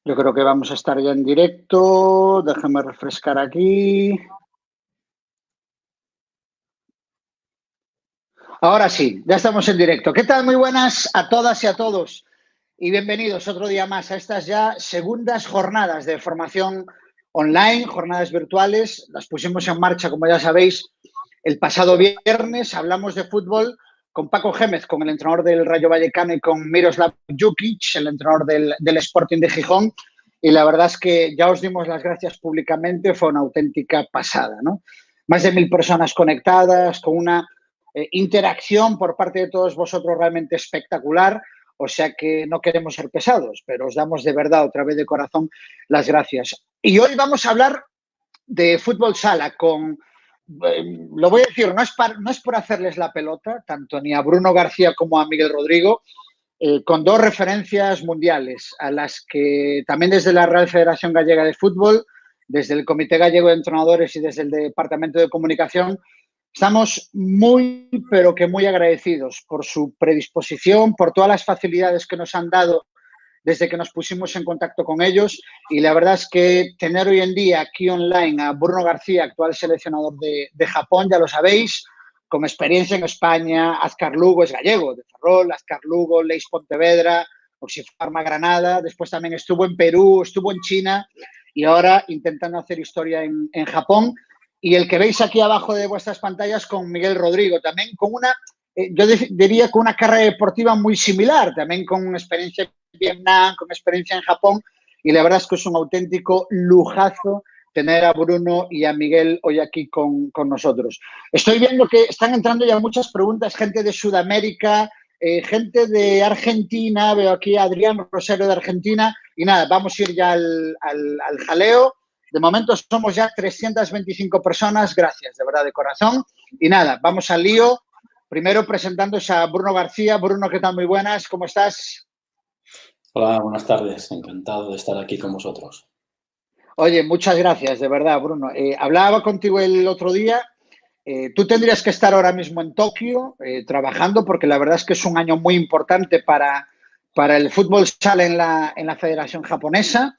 Yo creo que vamos a estar ya en directo. Déjame refrescar aquí. Ahora sí, ya estamos en directo. ¿Qué tal? Muy buenas a todas y a todos. Y bienvenidos otro día más a estas ya segundas jornadas de formación online, jornadas virtuales. Las pusimos en marcha, como ya sabéis, el pasado viernes. Hablamos de fútbol con Paco Gémez, con el entrenador del Rayo Vallecano, y con Miroslav Jukic, el entrenador del Sporting de Gijón. Y la verdad es que ya os dimos las gracias públicamente, fue una auténtica pasada, ¿no? Más de 1000 personas conectadas, con una interacción por parte de todos vosotros realmente espectacular. O sea que no queremos ser pesados, pero os damos de verdad, otra vez de corazón, las gracias. Y hoy vamos a hablar de fútbol sala con, lo voy a decir, no es por hacerles la pelota, tanto ni a Bruno García como a Miguel Rodrigo, con dos referencias mundiales a las que también desde la Real Federación Gallega de Fútbol, desde el Comité Gallego de Entrenadores y desde el Departamento de Comunicación, estamos muy, pero que muy agradecidos por su predisposición, por todas las facilidades que nos han dado desde que nos pusimos en contacto con ellos. Y la verdad es que tener hoy en día aquí online a Bruno García, actual seleccionador de Japón, ya lo sabéis, con experiencia en España, Azcar Lugo es gallego, de Ferrol, Azcar Lugo, Leis Pontevedra, Oxifarma Granada, después también estuvo en Perú, estuvo en China y ahora intentando hacer historia en Japón. Y el que veis aquí abajo de vuestras pantallas con Miguel Rodrigo, también con una, yo diría con una carrera deportiva muy similar, también con experiencia en Vietnam, con experiencia en Japón, y la verdad es que es un auténtico lujazo tener a Bruno y a Miguel hoy aquí con nosotros. Estoy viendo que están entrando ya muchas preguntas, gente de Sudamérica, gente de Argentina, veo aquí a Adrián Rosario de Argentina, y nada, vamos a ir ya al jaleo. De momento somos ya 325 personas, gracias, de verdad, de corazón. Y nada, vamos al lío. Primero presentándose a Bruno García. Bruno, ¿qué tal? Muy buenas, ¿cómo estás? Hola, buenas tardes. Encantado de estar aquí con vosotros. Oye, muchas gracias, de verdad, Bruno. Hablaba contigo el otro día. Tú tendrías que estar ahora mismo en Tokio trabajando, porque la verdad es que es un año muy importante para el fútbol sala en la Federación Japonesa.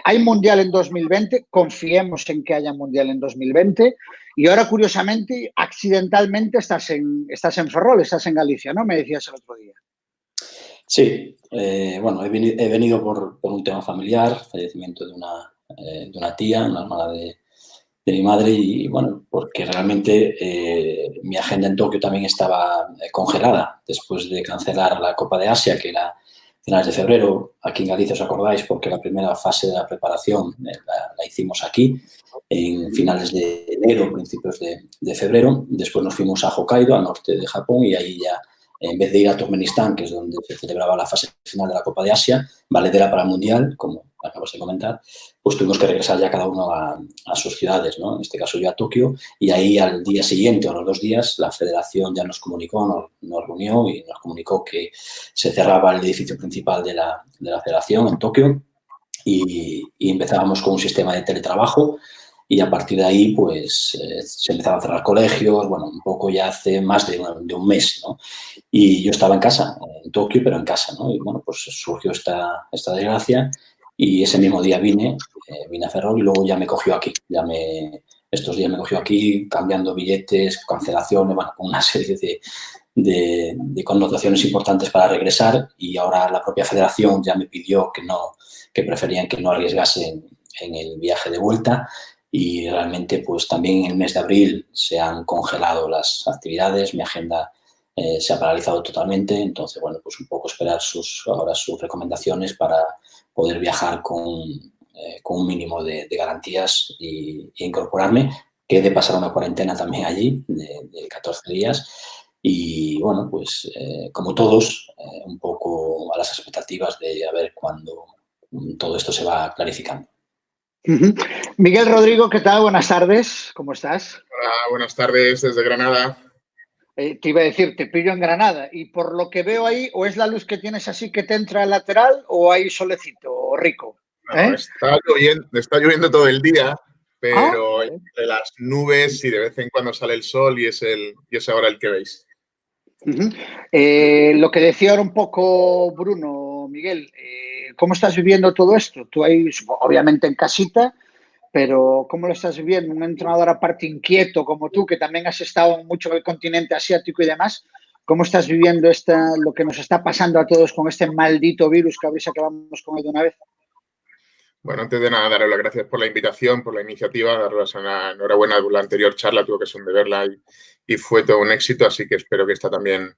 Hay Mundial en 2020, confiemos en que haya Mundial en 2020. Y ahora, curiosamente, accidentalmente estás en Ferrol, estás en Galicia, ¿no? Me decías el otro día. Sí, bueno, he venido por un tema familiar, fallecimiento de una tía, una hermana de mi madre, y bueno, porque realmente mi agenda en Tokio también estaba congelada después de cancelar la Copa de Asia, que era finales de febrero. Aquí en Galicia, os acordáis, porque la primera fase de la preparación la hicimos aquí en finales de enero, principios de febrero. Después nos fuimos a Hokkaido, al norte de Japón, y ahí ya, en vez de ir a Turkmenistán, que es donde se celebraba la fase final de la Copa de Asia, valedera para el Mundial, como acabas de comentar, pues tuvimos que regresar ya cada uno a sus ciudades, ¿no? En este caso yo a Tokio, y ahí al día siguiente o a los 2 días la federación ya nos comunicó, nos reunió y nos comunicó que se cerraba el edificio principal de la federación en Tokio y empezábamos con un sistema de teletrabajo. Y a partir de ahí, pues, se empezaban a cerrar colegios, bueno, un poco ya hace más de un mes, ¿no? Y yo estaba en casa, en Tokio, pero en casa, ¿no? Y bueno, pues surgió esta desgracia y ese mismo día vine a Ferrol y luego ya me cogió aquí. Estos días me cogió aquí cambiando billetes, cancelaciones, bueno, una serie de connotaciones importantes para regresar, y ahora la propia federación ya me pidió que preferían que no arriesgase en el viaje de vuelta. Y realmente, pues también en el mes de abril se han congelado las actividades, mi agenda se ha paralizado totalmente. Entonces, bueno, pues un poco esperar ahora sus recomendaciones para poder viajar con un mínimo de garantías e incorporarme. Que he de pasar una cuarentena también allí de 14 días. Y bueno, pues como todos, un poco a las expectativas de a ver cuándo todo esto se va clarificando. Miguel Rodrigo, ¿qué tal? Buenas tardes, ¿cómo estás? Hola, buenas tardes desde Granada. Te iba a decir, te pillo en Granada y por lo que veo ahí, o es la luz que tienes así que te entra al lateral o hay solecito rico. No, está lloviendo todo el día, pero Vale. entre las nubes y de vez en cuando sale el sol y es ahora el que veis. Lo que decía ahora un poco Bruno, Miguel, ¿cómo estás viviendo todo esto? Tú ahí, obviamente en casita, pero ¿cómo lo estás viviendo? Un entrenador aparte inquieto como tú, que también has estado mucho en el continente asiático y demás, ¿cómo estás viviendo lo que nos está pasando a todos con este maldito virus que a ver si acabamos con él de una vez? Bueno, antes de nada, daros las gracias por la invitación, por la iniciativa, daros una enhorabuena por la anterior charla, tuve ocasión de verla y fue todo un éxito, así que espero que esta también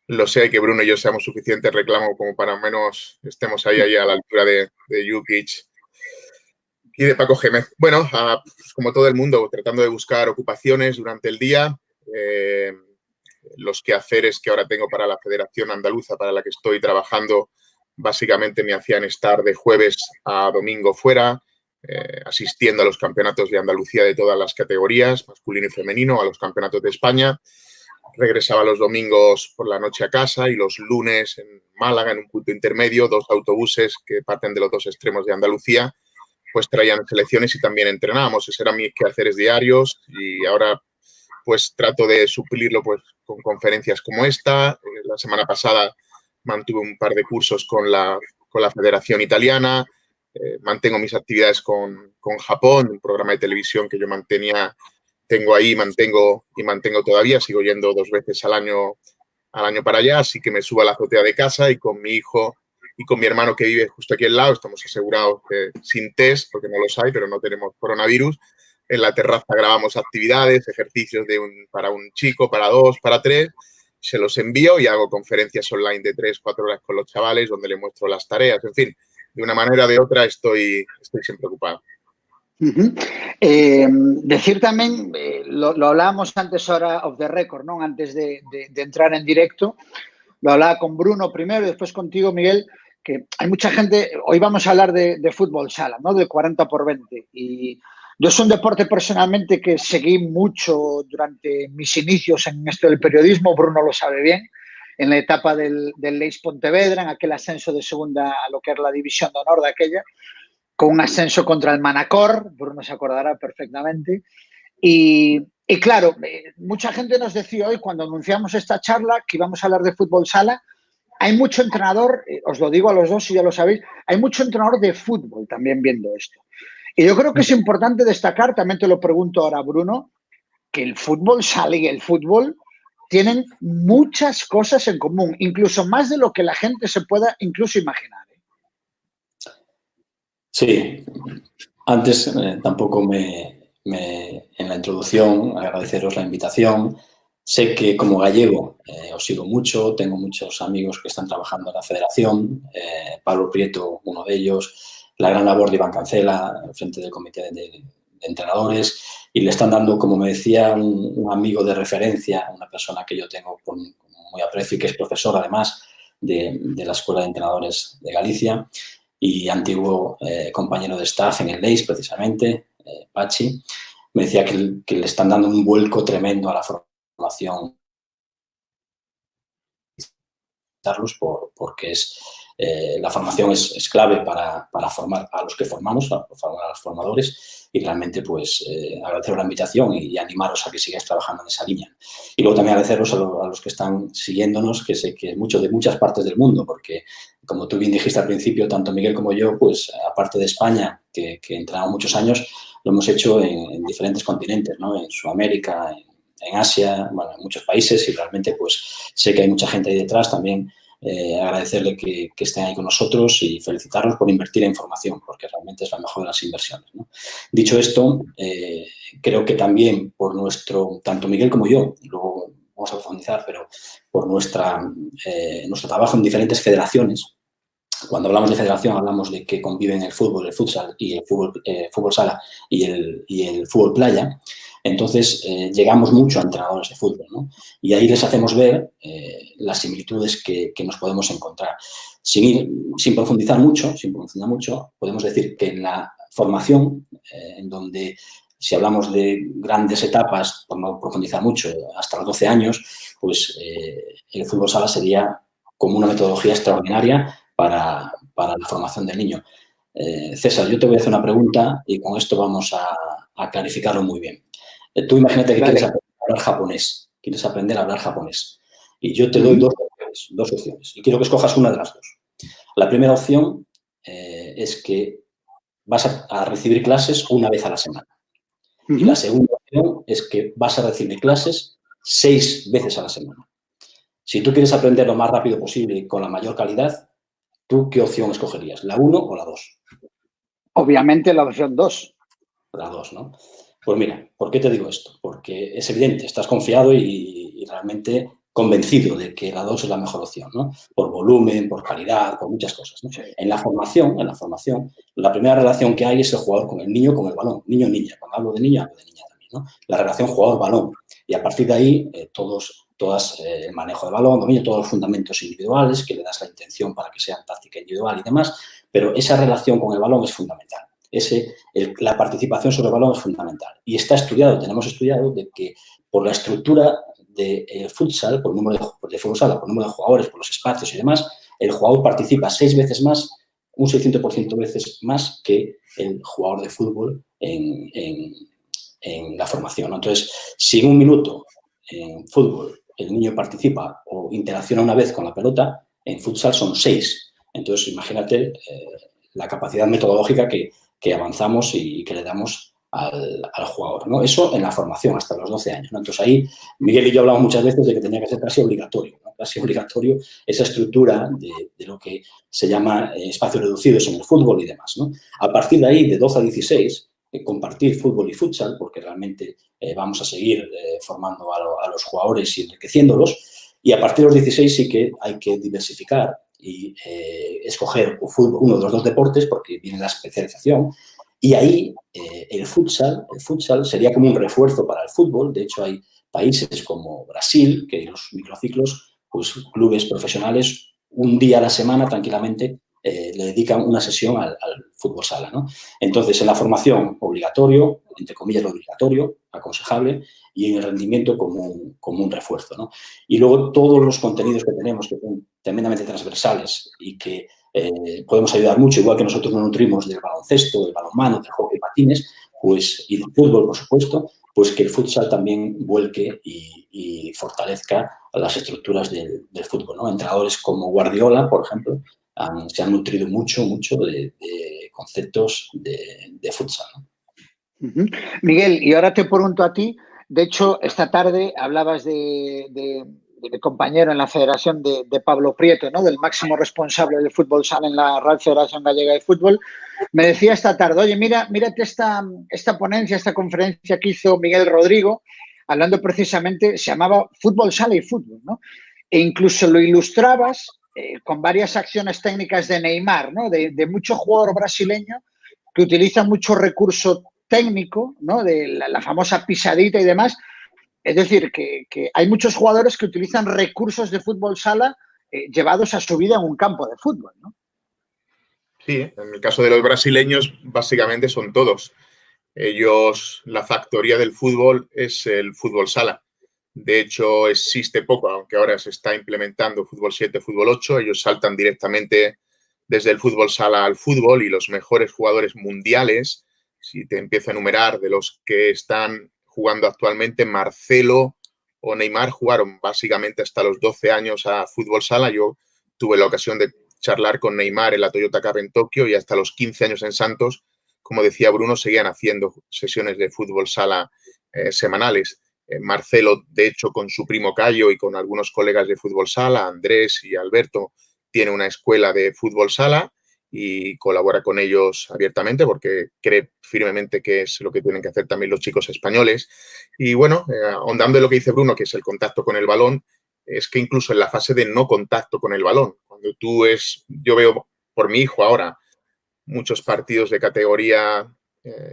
lo sea y que Bruno y yo seamos suficiente reclamo como para al menos estemos ahí a la altura de Jukic y de Paco Gémez. Bueno, pues como todo el mundo, tratando de buscar ocupaciones durante el día, los quehaceres que ahora tengo para la Federación Andaluza, para la que estoy trabajando, básicamente me hacían estar de jueves a domingo fuera, asistiendo a los campeonatos de Andalucía de todas las categorías, masculino y femenino, a los campeonatos de España. Regresaba los domingos por la noche a casa y los lunes en Málaga, en un punto intermedio, 2 autobuses que parten de los 2 extremos de Andalucía, pues traían selecciones y también entrenábamos. Esos eran mis quehaceres diarios y ahora pues trato de suplirlo pues con conferencias como esta. La semana pasada mantuve un par de cursos con la Federación Italiana, mantengo mis actividades con Japón, un programa de televisión que yo tengo ahí, mantengo todavía, sigo yendo 2 veces al año para allá, así que me subo a la azotea de casa y con mi hijo y con mi hermano que vive justo aquí al lado, estamos asegurados que sin test, porque no los hay, pero no tenemos coronavirus. En la terraza grabamos actividades, ejercicios para un chico, para 2, para 3, se los envío y hago conferencias online de 3, 4 horas con los chavales donde les muestro las tareas. En fin, de una manera o de otra estoy siempre ocupado. Decir también, lo hablábamos antes ahora off the record, ¿no? Antes de entrar en directo, lo hablaba con Bruno primero y después contigo, Miguel, que hay mucha gente, hoy vamos a hablar de fútbol sala, ¿no? De 40x20 y yo es un deporte personalmente que seguí mucho durante mis inicios en esto del periodismo, Bruno lo sabe bien, en la etapa del Leis Pontevedra, en aquel ascenso de segunda a lo que era la división de honor de aquella, con un ascenso contra el Manacor, Bruno se acordará perfectamente. Y claro, mucha gente nos decía hoy, cuando anunciamos esta charla, que íbamos a hablar de fútbol sala, hay mucho entrenador, os lo digo a los dos si ya lo sabéis, hay mucho entrenador de fútbol también viendo esto. Y yo creo que es importante destacar, también te lo pregunto ahora, Bruno, que el fútbol sala y el fútbol tienen muchas cosas en común, incluso más de lo que la gente se pueda incluso imaginar. Sí, antes tampoco en la introducción agradeceros la invitación. Sé que como gallego os sigo mucho, tengo muchos amigos que están trabajando en la federación, Pablo Prieto, uno de ellos, la gran labor de Iván Cancela, frente del comité de entrenadores, y le están dando, como me decía un amigo de referencia, una persona que yo tengo con muy aprecio y que es profesor además de la Escuela de Entrenadores de Galicia, y antiguo compañero de staff en el Leis, precisamente, Pachi, me decía que le están dando un vuelco tremendo a la formación, porque la formación es clave para formar a los que formamos, para formar a los formadores, y realmente pues agradeceros la invitación y animaros a que sigáis trabajando en esa línea. Y luego también agradeceros a los que están siguiéndonos, que sé que es mucho de muchas partes del mundo, porque como tú bien dijiste al principio, tanto Miguel como yo, pues aparte de España, que entrenamos muchos años, lo hemos hecho en diferentes continentes, ¿no? En Sudamérica, en Asia, bueno, en muchos países, y realmente pues sé que hay mucha gente ahí detrás también. Agradecerle que estén ahí con nosotros y felicitarlos por invertir en formación, porque realmente es la mejor de las inversiones, ¿no? Dicho esto, creo que también por tanto Miguel como yo, luego vamos a profundizar, pero por nuestro trabajo en diferentes federaciones. Cuando hablamos de federación hablamos de que conviven el fútbol, el futsal y el fútbol sala y el fútbol playa. Entonces, llegamos mucho a entrenadores de fútbol, ¿no? Y ahí les hacemos ver las similitudes que nos podemos encontrar. Sin profundizar mucho, podemos decir que en la formación, en donde si hablamos de grandes etapas, por no profundizar mucho, hasta los 12 años, pues el fútbol sala sería como una metodología extraordinaria para la formación del niño. César, yo te voy a hacer una pregunta y con esto vamos a clarificarlo muy bien. Tú imagínate que quieres aprender a hablar japonés. Y yo te doy dos opciones y quiero que escojas una de las dos. La primera opción es que vas a recibir clases una vez a la semana. Y la segunda opción es que vas a recibir clases 6 veces a la semana. Si tú quieres aprender lo más rápido posible y con la mayor calidad, ¿tú qué opción escogerías? ¿La 1 o la 2? Obviamente la opción 2. La 2, ¿no? Pues mira, ¿por qué te digo esto? Porque es evidente, estás confiado y realmente convencido de que la 2 es la mejor opción, ¿no? Por volumen, por calidad, por muchas cosas, ¿no? Sí. En la formación, la primera relación que hay es el jugador con el niño, con el balón. Niño-niña. Cuando hablo de niño, hablo de niña también, ¿no? La relación jugador-balón. Y a partir de ahí, el manejo de balón, dominio, todos los fundamentos individuales, que le das la intención para que sea táctica individual y demás, pero esa relación con el balón es fundamental. La participación sobre el balón es fundamental. Y está estudiado, tenemos estudiado de que por la estructura de futsal, por el número de fútbol sala, por el número de jugadores, por los espacios y demás, el jugador participa 6 veces más, un 600% veces más que el jugador de fútbol en la formación, ¿no? Entonces, si en un minuto en fútbol el niño participa o interacciona una vez con la pelota, en futsal son 6. Entonces, imagínate la capacidad metodológica que avanzamos y que le damos al jugador, ¿no? Eso en la formación, hasta los 12 años, ¿no? Entonces ahí Miguel y yo hablamos muchas veces de que tenía que ser casi obligatorio, ¿no? Casi obligatorio esa estructura de lo que se llama espacios reducidos en el fútbol y demás, ¿no? A partir de ahí, de 12 a 16, compartir fútbol y futsal, porque realmente vamos a seguir formando a los jugadores y enriqueciéndolos, y a partir de los 16 sí que hay que diversificar y escoger uno de los 2 deportes porque viene la especialización. Y ahí el futsal sería como un refuerzo para el fútbol. De hecho, hay países como Brasil, que los microciclos, pues clubes profesionales, un día a la semana tranquilamente le dedican una sesión al fútbol sala, ¿no? Entonces, en la formación, obligatorio, entre comillas obligatorio, aconsejable, y en el rendimiento como un refuerzo, ¿no? Y luego todos los contenidos que tenemos, que son tremendamente transversales y que podemos ayudar mucho, igual que nosotros nos nutrimos del baloncesto, del balonmano, del hockey patines, pues, y del fútbol, por supuesto, pues que el futsal también vuelque y fortalezca las estructuras del fútbol, ¿no? Entrenadores como Guardiola, por ejemplo, se han nutrido mucho de conceptos de futsal, ¿no? Miguel, y ahora te pregunto a ti, de hecho, esta tarde hablabas de mi compañero en la Federación de Pablo Prieto, ¿no? Del máximo responsable de fútbol sala en la Real Federación Gallega de Fútbol. Me decía esta tarde, oye, mírate esta ponencia, esta conferencia que hizo Miguel Rodrigo, hablando precisamente, se llamaba Fútbol Sala y Fútbol, ¿no? E incluso lo ilustrabas con varias acciones técnicas de Neymar, ¿no? De mucho jugador brasileño que utiliza mucho recurso técnico, ¿no? De la famosa pisadita y demás. Es decir, que hay muchos jugadores que utilizan recursos de fútbol sala llevados a su vida en un campo de fútbol, ¿no? Sí, en el caso de los brasileños, básicamente son todos. Ellos, la factoría del fútbol es el fútbol sala. De hecho, existe poco, aunque ahora se está implementando fútbol 7, fútbol 8. Ellos saltan directamente desde el fútbol sala al fútbol y los mejores jugadores mundiales, si te empiezo a enumerar, de los que están jugando actualmente, Marcelo o Neymar jugaron básicamente hasta los 12 años a fútbol sala. Yo tuve la ocasión de charlar con Neymar en la Toyota Cup en Tokio y hasta los 15 años en Santos, como decía Bruno, seguían haciendo sesiones de fútbol sala semanales. Marcelo, de hecho, con su primo Cayo y con algunos colegas de fútbol sala, Andrés y Alberto, tiene una escuela de fútbol sala y colabora con ellos abiertamente porque cree firmemente que es lo que tienen que hacer también los chicos españoles. Y bueno, ahondando en lo que dice Bruno, que es el contacto con el balón, es que incluso en la fase de no contacto con el balón, cuando yo veo por mi hijo ahora muchos partidos de categoría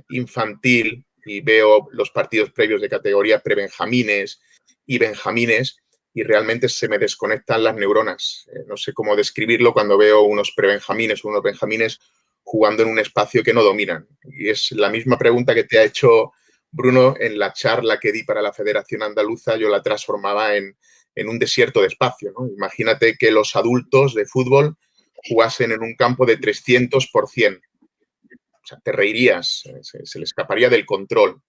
infantil y veo los partidos previos de categoría prebenjamines y benjamines y realmente se me desconectan las neuronas. No sé cómo describirlo cuando veo unos prebenjamines o unos benjamines jugando en un espacio que no dominan. Y es la misma pregunta que te ha hecho Bruno en la charla que di para la Federación Andaluza. Yo la transformaba en un desierto de espacio, ¿no? Imagínate que los adultos de fútbol jugasen en un campo de 300 por 100. O sea, te reirías, se le escaparía del control.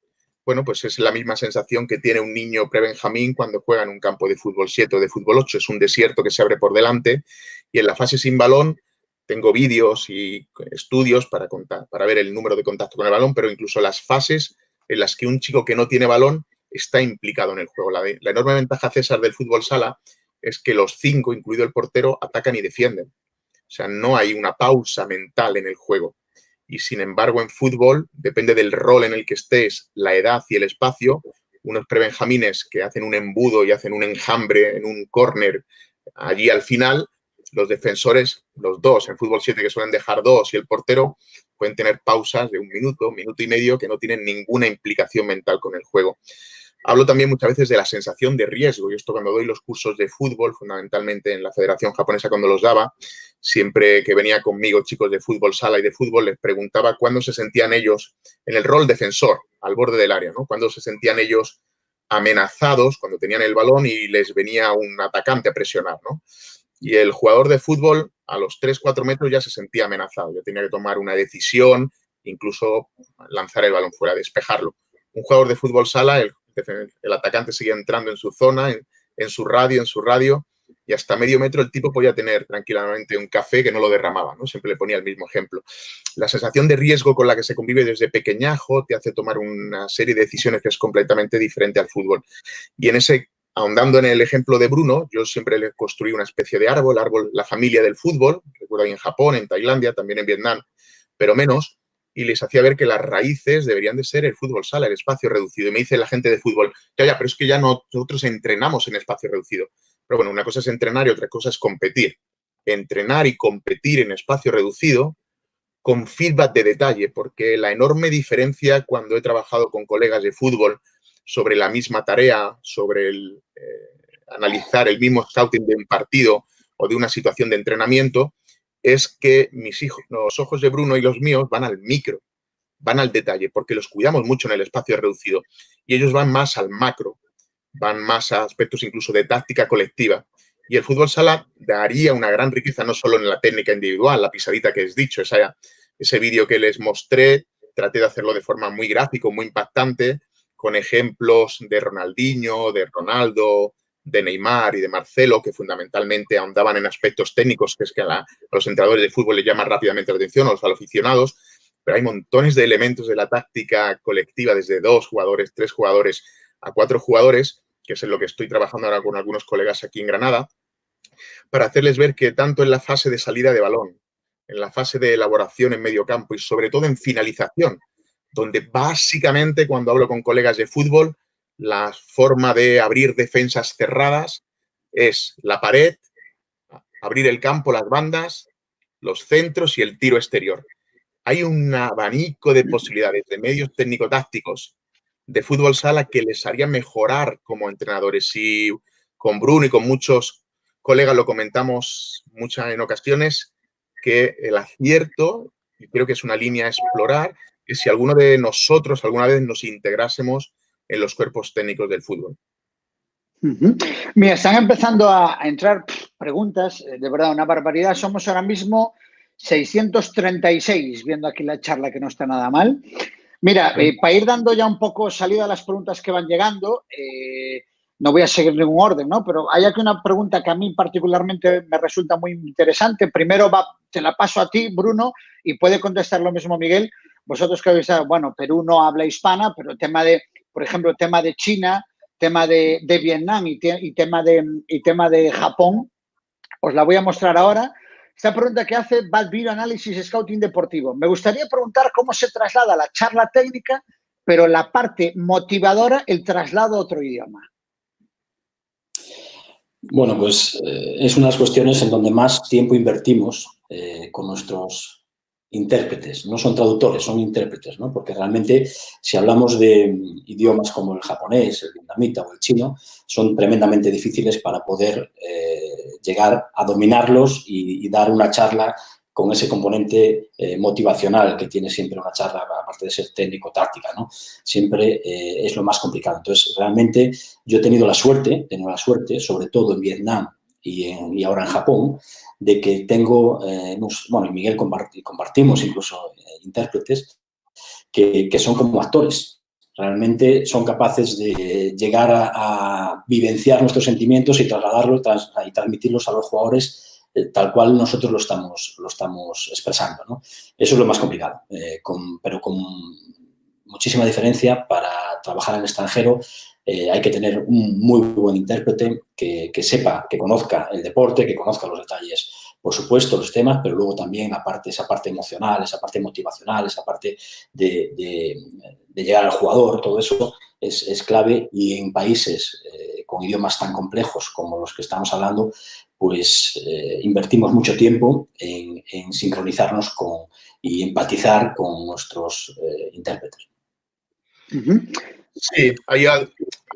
bueno, pues es la misma sensación que tiene un niño prebenjamín cuando juega en un campo de fútbol 7 o de fútbol 8. Es un desierto que se abre por delante y en la fase sin balón tengo vídeos y estudios para ver el número de contacto con el balón, pero incluso las fases en las que un chico que no tiene balón está implicado en el juego. La enorme ventaja, César, del fútbol sala es que los 5, incluido el portero, atacan y defienden. O sea, no hay una pausa mental en el juego. Y sin embargo, en fútbol, depende del rol en el que estés, la edad y el espacio, unos prebenjamines que hacen un embudo y hacen un enjambre en un córner allí al final, los defensores, los dos, en fútbol 7 que suelen dejar 2 y el portero, pueden tener pausas de 1 minuto, 1 minuto y medio que no tienen ninguna implicación mental con el juego. Hablo también muchas veces de la sensación de riesgo, y esto cuando doy los cursos de fútbol, fundamentalmente en la Federación Japonesa cuando los daba, siempre que venía conmigo chicos de fútbol sala y de fútbol, les preguntaba cuándo se sentían ellos en el rol defensor, al borde del área, ¿no? Cuándo se sentían ellos amenazados, cuando tenían el balón y les venía un atacante a presionar, ¿no? Y el jugador de fútbol a los 3-4 metros ya se sentía amenazado, ya tenía que tomar una decisión, incluso lanzar el balón fuera, despejarlo. Un jugador de fútbol sala, el atacante seguía entrando en su zona, en su radio, y hasta medio metro el tipo podía tener tranquilamente un café que no lo derramaba, ¿no? Siempre le ponía el mismo ejemplo. La sensación de riesgo con la que se convive desde pequeñajo te hace tomar una serie de decisiones que es completamente diferente al fútbol. Y en ese, ahondando en el ejemplo de Bruno, yo siempre le construí una especie de árbol, la familia del fútbol, recuerdo ahí en Japón, en Tailandia, también en Vietnam, pero menos, y les hacía ver que las raíces deberían de ser el fútbol sala, el espacio reducido. Y me dice la gente de fútbol, ya, pero es que ya nosotros entrenamos en espacio reducido. Pero bueno, una cosa es entrenar y otra cosa es competir. Entrenar y competir en espacio reducido con feedback de detalle, porque la enorme diferencia cuando he trabajado con colegas de fútbol sobre la misma tarea, sobre analizar el mismo scouting de un partido o de una situación de entrenamiento, es que mis hijos, los ojos de Bruno y los míos van al micro, van al detalle, porque los cuidamos mucho en el espacio reducido y ellos van más al macro, van más a aspectos incluso de táctica colectiva. Y el fútbol sala daría una gran riqueza no solo en la técnica individual, la pisadita que has dicho, ese vídeo que les mostré, traté de hacerlo de forma muy gráfica, muy impactante, con ejemplos de Ronaldinho, de Ronaldo, de Neymar y de Marcelo, que fundamentalmente ahondaban en aspectos técnicos, que es que a los entrenadores de fútbol les llama rápidamente la atención, o a los aficionados, pero hay montones de elementos de la táctica colectiva, desde 2 jugadores, 3 jugadores a 4 jugadores, que es en lo que estoy trabajando ahora con algunos colegas aquí en Granada, para hacerles ver que tanto en la fase de salida de balón, en la fase de elaboración en medio campo y sobre todo en finalización, donde básicamente cuando hablo con colegas de fútbol, la forma de abrir defensas cerradas es la pared, abrir el campo, las bandas, los centros y el tiro exterior. Hay un abanico de posibilidades de medios técnico-tácticos de fútbol sala que les haría mejorar como entrenadores. Y con Bruno y con muchos colegas lo comentamos en ocasiones, que el acierto, y creo que es una línea a explorar, es si alguno de nosotros alguna vez nos integrásemos en los cuerpos técnicos del fútbol. Mira, están empezando a entrar preguntas, de verdad, una barbaridad. Somos ahora mismo 636, viendo aquí la charla, que no está nada mal. Mira, para ir dando ya un poco salida a las preguntas que van llegando, no voy a seguir ningún orden, ¿no? Pero hay aquí una pregunta que a mí particularmente me resulta muy interesante. Primero te la paso a ti, Bruno, y puede contestar lo mismo Miguel. Vosotros que habéis, bueno, Perú no habla hispana, pero el tema de, por ejemplo, el tema de China, tema de Vietnam y tema de Japón, os la voy a mostrar ahora. Esta pregunta que hace Bad Video Análisis Scouting Deportivo. Me gustaría preguntar cómo se traslada la charla técnica, pero la parte motivadora, el traslado a otro idioma. Bueno, pues es unas cuestiones en donde más tiempo invertimos con nuestros intérpretes. No son traductores, son intérpretes, ¿no? Porque realmente, si hablamos de idiomas como el japonés, el vietnamita o el chino, son tremendamente difíciles para poder llegar a dominarlos y dar una charla con ese componente motivacional que tiene siempre una charla, aparte de ser técnico-táctica, ¿no? Siempre es lo más complicado. Entonces, realmente yo he tenido la suerte, sobre todo en Vietnam y ahora en Japón, de que tengo, bueno, y Miguel compartimos incluso intérpretes que son como actores. realmente son capaces de llegar a vivenciar nuestros sentimientos y trasladarlos y transmitirlos a los jugadores tal cual nosotros lo estamos expresando, ¿no? Eso es lo más complicado, pero con muchísima diferencia. Para trabajar en el extranjero hay que tener un muy buen intérprete que sepa, que conozca el deporte, que conozca los detalles, por supuesto, los temas, pero luego también esa parte emocional, esa parte motivacional, esa parte de llegar al jugador. Todo eso es clave, y en países con idiomas tan complejos como los que estamos hablando, pues invertimos mucho tiempo en sincronizarnos y empatizar con nuestros intérpretes. Sí,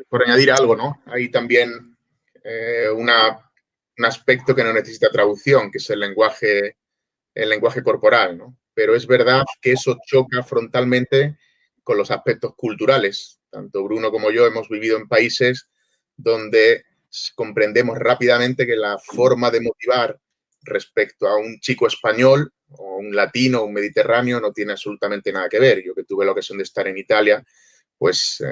por añadir algo, ¿no? Hay también un aspecto que no necesita traducción, que es el lenguaje corporal, ¿no? Pero es verdad que eso choca frontalmente con los aspectos culturales. Tanto Bruno como yo hemos vivido en países donde comprendemos rápidamente que la forma de motivar respecto a un chico español o un latino o un mediterráneo no tiene absolutamente nada que ver. Yo, que tuve la ocasión de estar en Italia, pues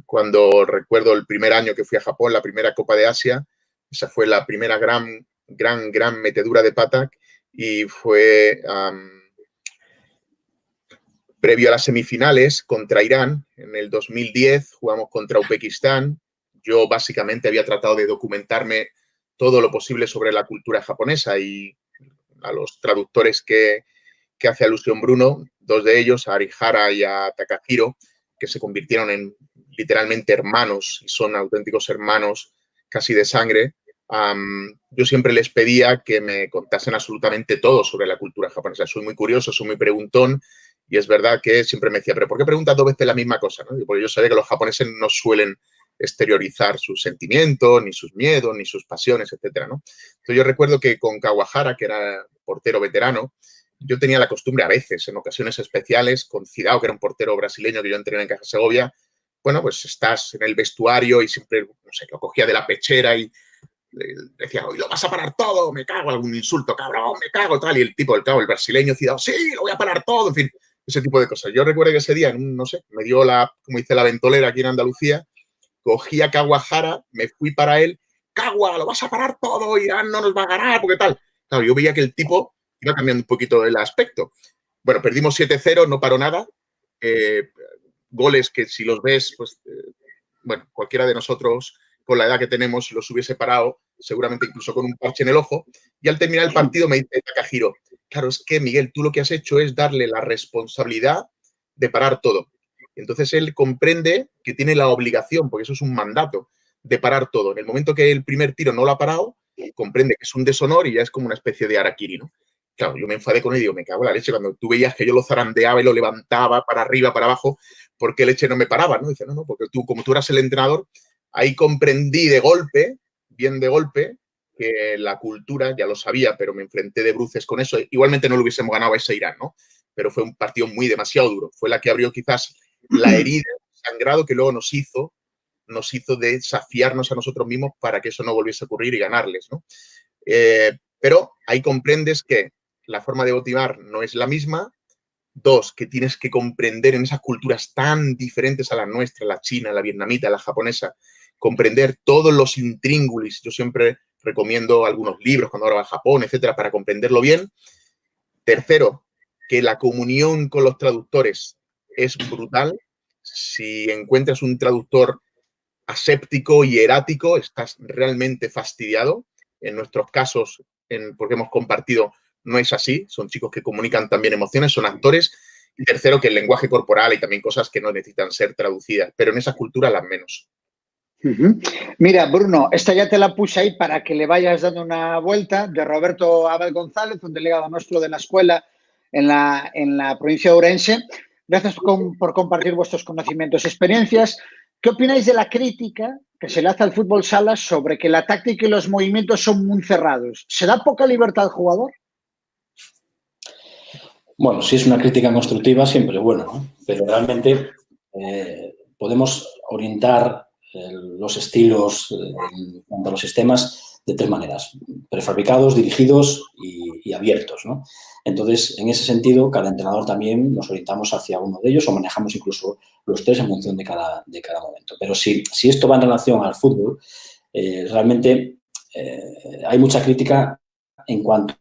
cuando recuerdo el primer año que fui a Japón, la primera Copa de Asia, esa fue la primera gran metedura de pata, y fue previo a las semifinales contra Irán. En el 2010 jugamos contra Uzbekistán. Yo básicamente había tratado de documentarme todo lo posible sobre la cultura japonesa, y a los traductores que hace alusión Bruno, dos de ellos, a Arihara y a Takahiro, que se convirtieron en literalmente hermanos y son auténticos hermanos casi de sangre, yo siempre les pedía que me contasen absolutamente todo sobre la cultura japonesa. Soy muy curioso, soy muy preguntón, y es verdad que siempre me decía, ¿pero por qué preguntas dos veces la misma cosa, ¿no? Porque yo sabía que los japoneses no suelen exteriorizar sus sentimientos, ni sus miedos, ni sus pasiones, etcétera, ¿no? Entonces yo recuerdo que con Kawahara, que era portero veterano, yo tenía la costumbre a veces, en ocasiones especiales, con Cidao, que era un portero brasileño que yo entrené en Caja Segovia, bueno, pues estás en el vestuario y siempre, no sé, lo cogía de la pechera y decía, hoy lo vas a parar todo, me cago, algún insulto, cabrón, me cago, tal, y el tipo, el brasileño, Cidao, sí, lo voy a parar todo, en fin, ese tipo de cosas. Yo recuerdo que ese día, no sé, me dio como dice, la ventolera aquí en Andalucía, cogí a Kawahara, me fui para él, Kawa, lo vas a parar todo, Irán no nos va a ganar, porque tal. Claro, yo veía que el tipo iba cambiando un poquito el aspecto. Bueno, perdimos 7-0, no paró nada. Goles que si los ves, pues, bueno, cualquiera de nosotros con la edad que tenemos los hubiese parado, seguramente incluso con un parche en el ojo. Y al terminar el partido me dice Takahiro, claro, es que Miguel, tú lo que has hecho es darle la responsabilidad de parar todo. Entonces él comprende que tiene la obligación, porque eso es un mandato, de parar todo. En el momento que el primer tiro no lo ha parado, comprende que es un deshonor y ya es como una especie de harakiri, ¿no? Claro, yo me enfadé con él y digo, me cago en la leche, cuando tú veías que yo lo zarandeaba y lo levantaba para arriba, para abajo, ¿por qué leche no me paraba? ¿No? Dice, no, porque tú, como tú eras el entrenador, ahí comprendí de golpe, bien de golpe, que la cultura, ya lo sabía, pero me enfrenté de bruces con eso. Igualmente no lo hubiésemos ganado a ese Irán, ¿no? Pero fue un partido demasiado duro. Fue la que abrió quizás la herida, el sangrado que luego nos hizo desafiarnos a nosotros mismos para que eso no volviese a ocurrir y ganarles, ¿no? Pero ahí comprendes que la forma de motivar no es la misma. Dos, que tienes que comprender en esas culturas tan diferentes a la nuestra, la china, la vietnamita, la japonesa, comprender todos los intríngulis. Yo siempre recomiendo algunos libros cuando ahora va a Japón, etcétera, para comprenderlo bien. Tercero, que la comunión con los traductores es brutal. Si encuentras un traductor aséptico y erático, estás realmente fastidiado. En nuestros casos, porque hemos compartido, no es así. Son chicos que comunican también emociones, son actores. Y tercero, que el lenguaje corporal y también cosas que no necesitan ser traducidas, pero en esa cultura las menos. Mira, Bruno, esta ya te la puse ahí para que le vayas dando una vuelta, de Roberto Abel González, un delegado nuestro de la escuela en la provincia de Ourense. Gracias por compartir vuestros conocimientos y experiencias. ¿Qué opináis de la crítica que se le hace al fútbol sala sobre que la táctica y los movimientos son muy cerrados? ¿Se da poca libertad al jugador? Bueno, si es una crítica constructiva, siempre es bueno, ¿no? Pero realmente podemos orientar los estilos en cuanto a los sistemas de tres maneras: prefabricados, dirigidos y y abiertos, ¿no? Entonces, en ese sentido, cada entrenador también nos orientamos hacia uno de ellos o manejamos incluso los tres en función de cada momento. Pero si esto va en relación al fútbol, realmente hay mucha crítica en cuanto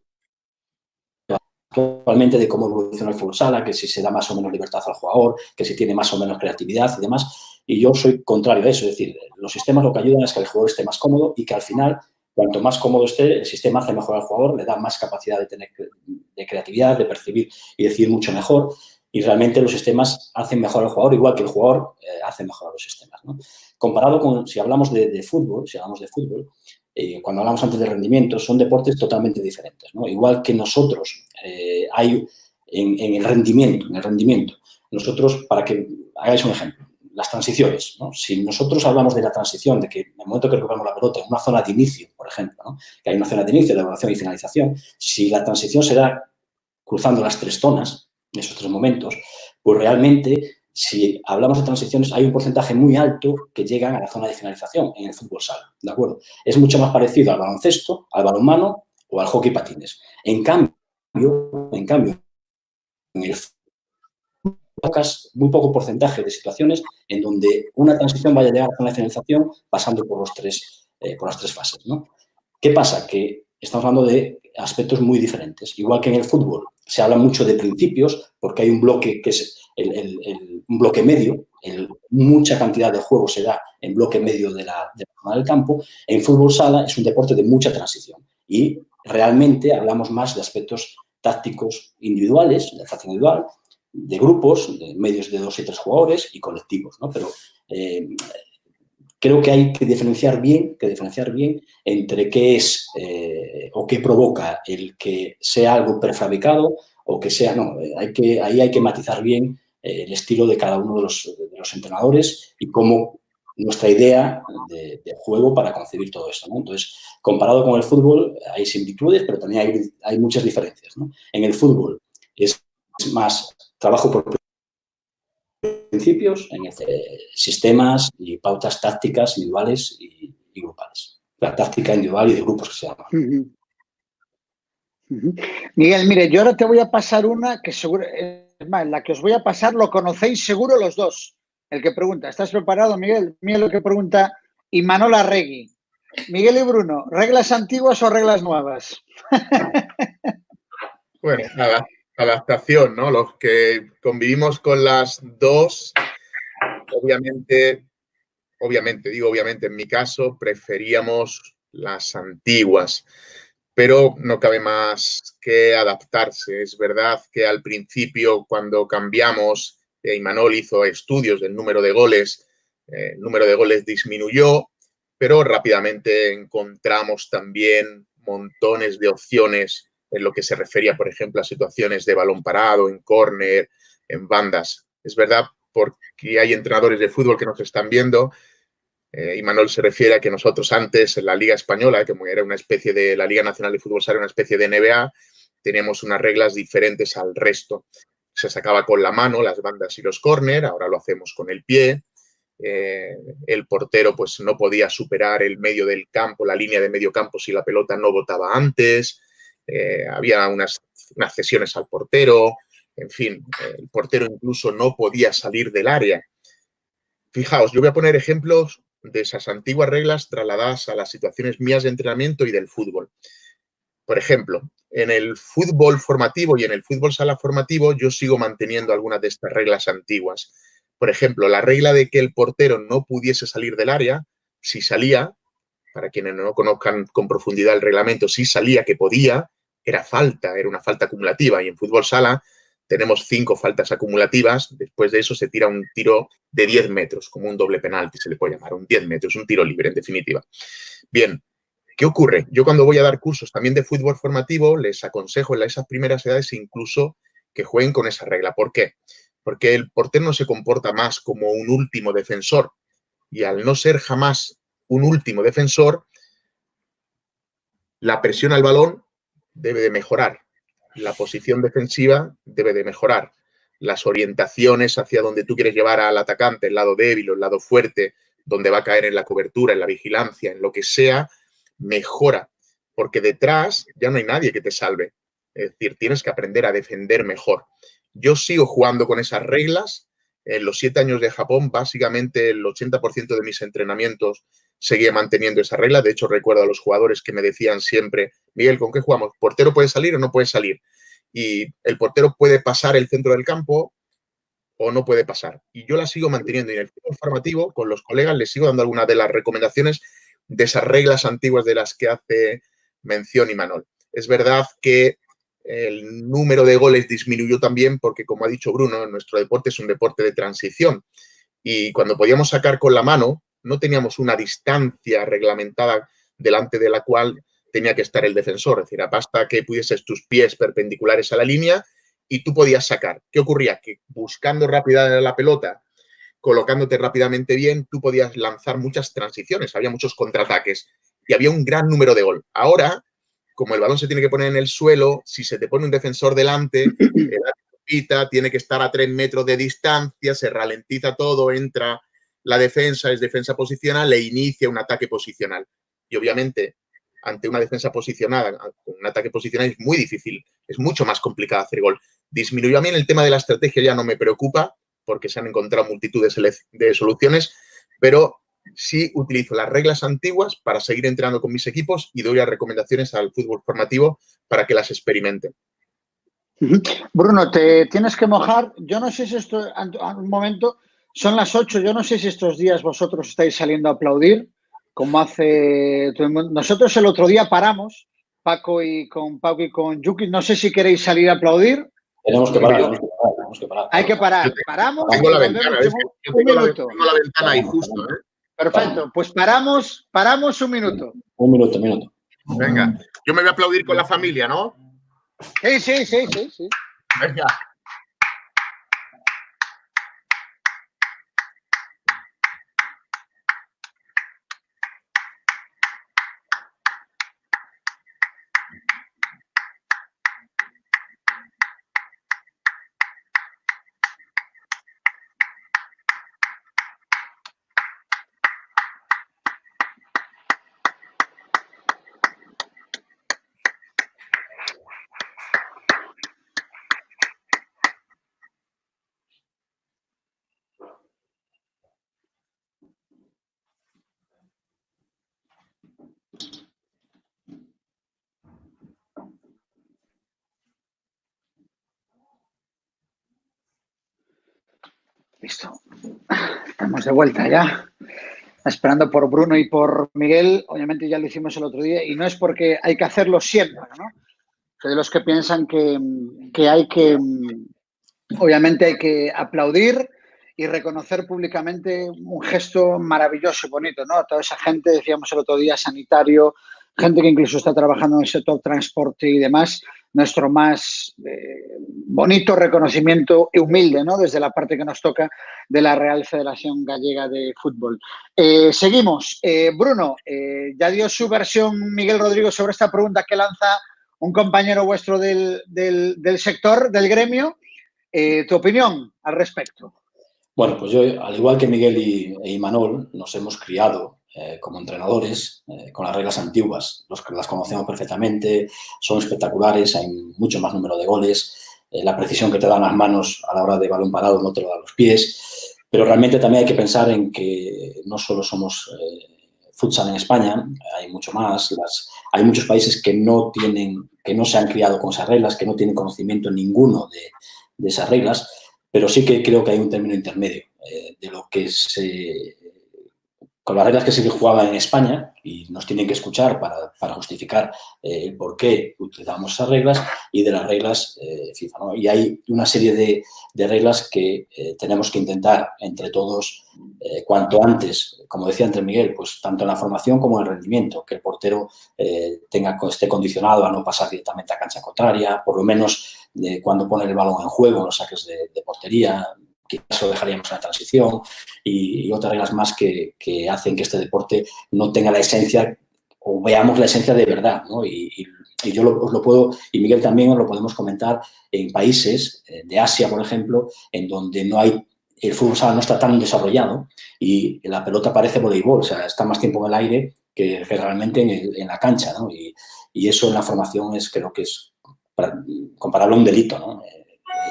actualmente de cómo evoluciona el fútbol sala, que si se da más o menos libertad al jugador, que si tiene más o menos creatividad y demás. Y yo soy contrario a eso, es decir, los sistemas lo que ayudan es que el jugador esté más cómodo y que al final, cuanto más cómodo esté, el sistema hace mejor al jugador, le da más capacidad de creatividad, de percibir y decidir mucho mejor. Y realmente los sistemas hacen mejor al jugador, igual que el jugador hace mejor a los sistemas, ¿no? Comparado con, si hablamos de fútbol, cuando hablamos antes de rendimiento, son deportes totalmente diferentes, ¿no? Igual que nosotros hay en el rendimiento, nosotros, para que hagáis un ejemplo, las transiciones, ¿no? Si nosotros hablamos de la transición, de que en el momento que recuperamos la pelota en una zona de inicio, por ejemplo, ¿no? Que hay una zona de inicio, de elaboración y finalización, si la transición se da cruzando las tres zonas, esos tres momentos, pues realmente, si hablamos de transiciones, hay un porcentaje muy alto que llegan a la zona de finalización en el fútbol sala, ¿de acuerdo? Es mucho más parecido al baloncesto, al balonmano o al hockey patines. En cambio, en el muy poco porcentaje de situaciones en donde una transición vaya a llegar a la zona de finalización pasando por las tres fases, ¿no? ¿Qué pasa? Que estamos hablando de aspectos muy diferentes. Igual que en el fútbol se habla mucho de principios porque hay un bloque que es un bloque medio, mucha cantidad de juego se da en bloque medio de la zona del campo. En fútbol sala es un deporte de mucha transición y realmente hablamos más de aspectos tácticos individuales, de acción individual, de grupos, de medios de 2 y 3 jugadores y colectivos, ¿no? Pero creo que hay que diferenciar bien entre qué es o qué provoca el que sea algo prefabricado o que sea, no, ahí hay que matizar bien el estilo de cada uno de los entrenadores y cómo nuestra idea de juego para concebir todo esto, ¿no? Entonces, comparado con el fútbol, hay similitudes, pero también hay muchas diferencias, ¿no? En el fútbol es más trabajo por principios, en sistemas y pautas tácticas individuales y grupales. La táctica individual y de grupos que se llama. Miguel, mire, yo ahora te voy a pasar una que seguro, es más, la que os voy a pasar lo conocéis seguro los dos. El que pregunta, ¿estás preparado, Miguel? Mira lo que pregunta Imanol Arregui. Miguel y Bruno, ¿reglas antiguas o reglas nuevas? Bueno, nada, adaptación, ¿no? Los que convivimos con las dos, obviamente, en mi caso, preferíamos las antiguas, pero no cabe más que adaptarse. Es verdad que al principio, cuando cambiamos, Imanol hizo estudios del número de goles, el número de goles disminuyó, pero rápidamente encontramos también montones de opciones en lo que se refería, por ejemplo, a situaciones de balón parado, en córner, en bandas. Es verdad, porque hay entrenadores de fútbol que nos están viendo. Imanol se refiere a que nosotros antes, en la Liga Española, que era una especie de la Liga Nacional de Fútbol Sala, una especie de NBA, teníamos unas reglas diferentes al resto. Se sacaba con la mano las bandas y los córner, ahora lo hacemos con el pie. El portero pues no podía superar el medio del campo, la línea de medio campo si la pelota no botaba antes. Había unas cesiones al portero. En fin, el portero incluso no podía salir del área. Fijaos, yo voy a poner ejemplos de esas antiguas reglas trasladadas a las situaciones mías de entrenamiento y del fútbol. Por ejemplo, en el fútbol formativo y en el fútbol sala formativo yo sigo manteniendo algunas de estas reglas antiguas. Por ejemplo, la regla de que el portero no pudiese salir del área, si salía, para quienes no conozcan con profundidad el reglamento, si salía que podía, era una falta acumulativa. Y en fútbol sala tenemos 5 faltas acumulativas, después de eso se tira un tiro de 10 metros, como un doble penalti se le puede llamar, un 10 metros, un tiro libre en definitiva. Bien, ¿qué ocurre? Yo cuando voy a dar cursos también de fútbol formativo les aconsejo en esas primeras edades incluso que jueguen con esa regla. ¿Por qué? Porque el portero no se comporta más como un último defensor y al no ser jamás un último defensor, la presión al balón debe de mejorar, la posición defensiva debe de mejorar, las orientaciones hacia donde tú quieres llevar al atacante, el lado débil o el lado fuerte, donde va a caer en la cobertura, en la vigilancia, en lo que sea, mejora, porque detrás ya no hay nadie que te salve. Es decir, tienes que aprender a defender mejor. Yo sigo jugando con esas reglas. En los 7 años de Japón, básicamente el 80% de mis entrenamientos seguía manteniendo esa regla. De hecho, recuerdo a los jugadores que me decían siempre, Miguel, ¿con qué jugamos? ¿Portero puede salir o no puede salir? Y el portero puede pasar el centro del campo o no puede pasar. Y yo la sigo manteniendo. Y en el fútbol formativo, con los colegas, les sigo dando algunas de las recomendaciones de esas reglas antiguas de las que hace mención Imanol. Es verdad que el número de goles disminuyó también porque, como ha dicho Bruno, nuestro deporte es un deporte de transición. Y cuando podíamos sacar con la mano, no teníamos una distancia reglamentada delante de la cual tenía que estar el defensor. Es decir, basta que pudieses tus pies perpendiculares a la línea y tú podías sacar. ¿Qué ocurría? Que buscando rápida la pelota, colocándote rápidamente bien, tú podías lanzar muchas transiciones, había muchos contraataques y había un gran número de gol. Ahora, como el balón se tiene que poner en el suelo, si se te pone un defensor delante, el árbitro tiene que estar a 3 metros de distancia, se ralentiza todo, entra la defensa, es defensa posicional, e inicia un ataque posicional. Y obviamente, ante una defensa posicionada, un ataque posicional es muy difícil, es mucho más complicado hacer gol. Disminuyó a mí en el tema de la estrategia, ya no me preocupa, porque se han encontrado multitud de soluciones, pero sí utilizo las reglas antiguas para seguir entrenando con mis equipos y doy las recomendaciones al fútbol formativo para que las experimenten. Bruno, te tienes que mojar. Yo no sé si esto, a un momento, son las 8, yo no sé si estos días vosotros estáis saliendo a aplaudir, como hace todo el mundo. Nosotros el otro día paramos, Paco y con Yuki, no sé si queréis salir a aplaudir. Tenemos que parar. Hay que parar. Paramos. Tengo la ventana, yo tengo la ventana ahí justo. Perfecto, pues paramos un minuto. Un minuto. Venga, yo me voy a aplaudir con la familia, ¿no? Sí. Venga. Listo. Estamos de vuelta ya. Esperando por Bruno y por Miguel. Obviamente ya lo hicimos el otro día y no es porque hay que hacerlo siempre, ¿no? Soy de los que piensan que hay que, obviamente hay que aplaudir y reconocer públicamente un gesto maravilloso y bonito, ¿no? A toda esa gente, decíamos el otro día, sanitario, gente que incluso está trabajando en el sector transporte y demás, nuestro más bonito reconocimiento y humilde, ¿no? Desde la parte que nos toca de la Real Federación Gallega de Fútbol. Seguimos. Bruno, ya dio su versión Miguel Rodrigo sobre esta pregunta que lanza un compañero vuestro del sector, del gremio. ¿Tu opinión al respecto? Bueno, pues yo, al igual que Miguel e Imanol, nos hemos criado como entrenadores con las reglas antiguas. Los que las conocemos perfectamente, son espectaculares, hay mucho más número de goles, la precisión que te dan las manos a la hora de balón parado no te lo dan los pies, pero realmente también hay que pensar en que no solo somos futsal en España, hay mucho más, hay muchos países que no se han criado con esas reglas, que no tienen conocimiento ninguno de esas reglas, pero sí que creo que hay un término intermedio de lo que con las reglas que se jugaban en España, y nos tienen que escuchar para justificar el por qué utilizamos esas reglas, y de las reglas FIFA, ¿no? Y hay una serie de reglas que tenemos que intentar entre todos cuanto antes, como decía antes Miguel, pues tanto en la formación como en el rendimiento, que el portero esté condicionado a no pasar directamente a cancha contraria, por lo menos cuando pone el balón en juego, los saques de portería, quizás lo dejaríamos en la transición, y otras reglas más que hacen que este deporte no tenga la esencia, o veamos la esencia de verdad, ¿no? Y yo os lo puedo, y Miguel también os lo podemos comentar, en países de Asia, por ejemplo, en donde el fútbol sala no está tan desarrollado y la pelota parece voleibol, o sea, está más tiempo en el aire que realmente en la cancha, ¿no? Y eso en la formación creo que es comparable a un delito, ¿no?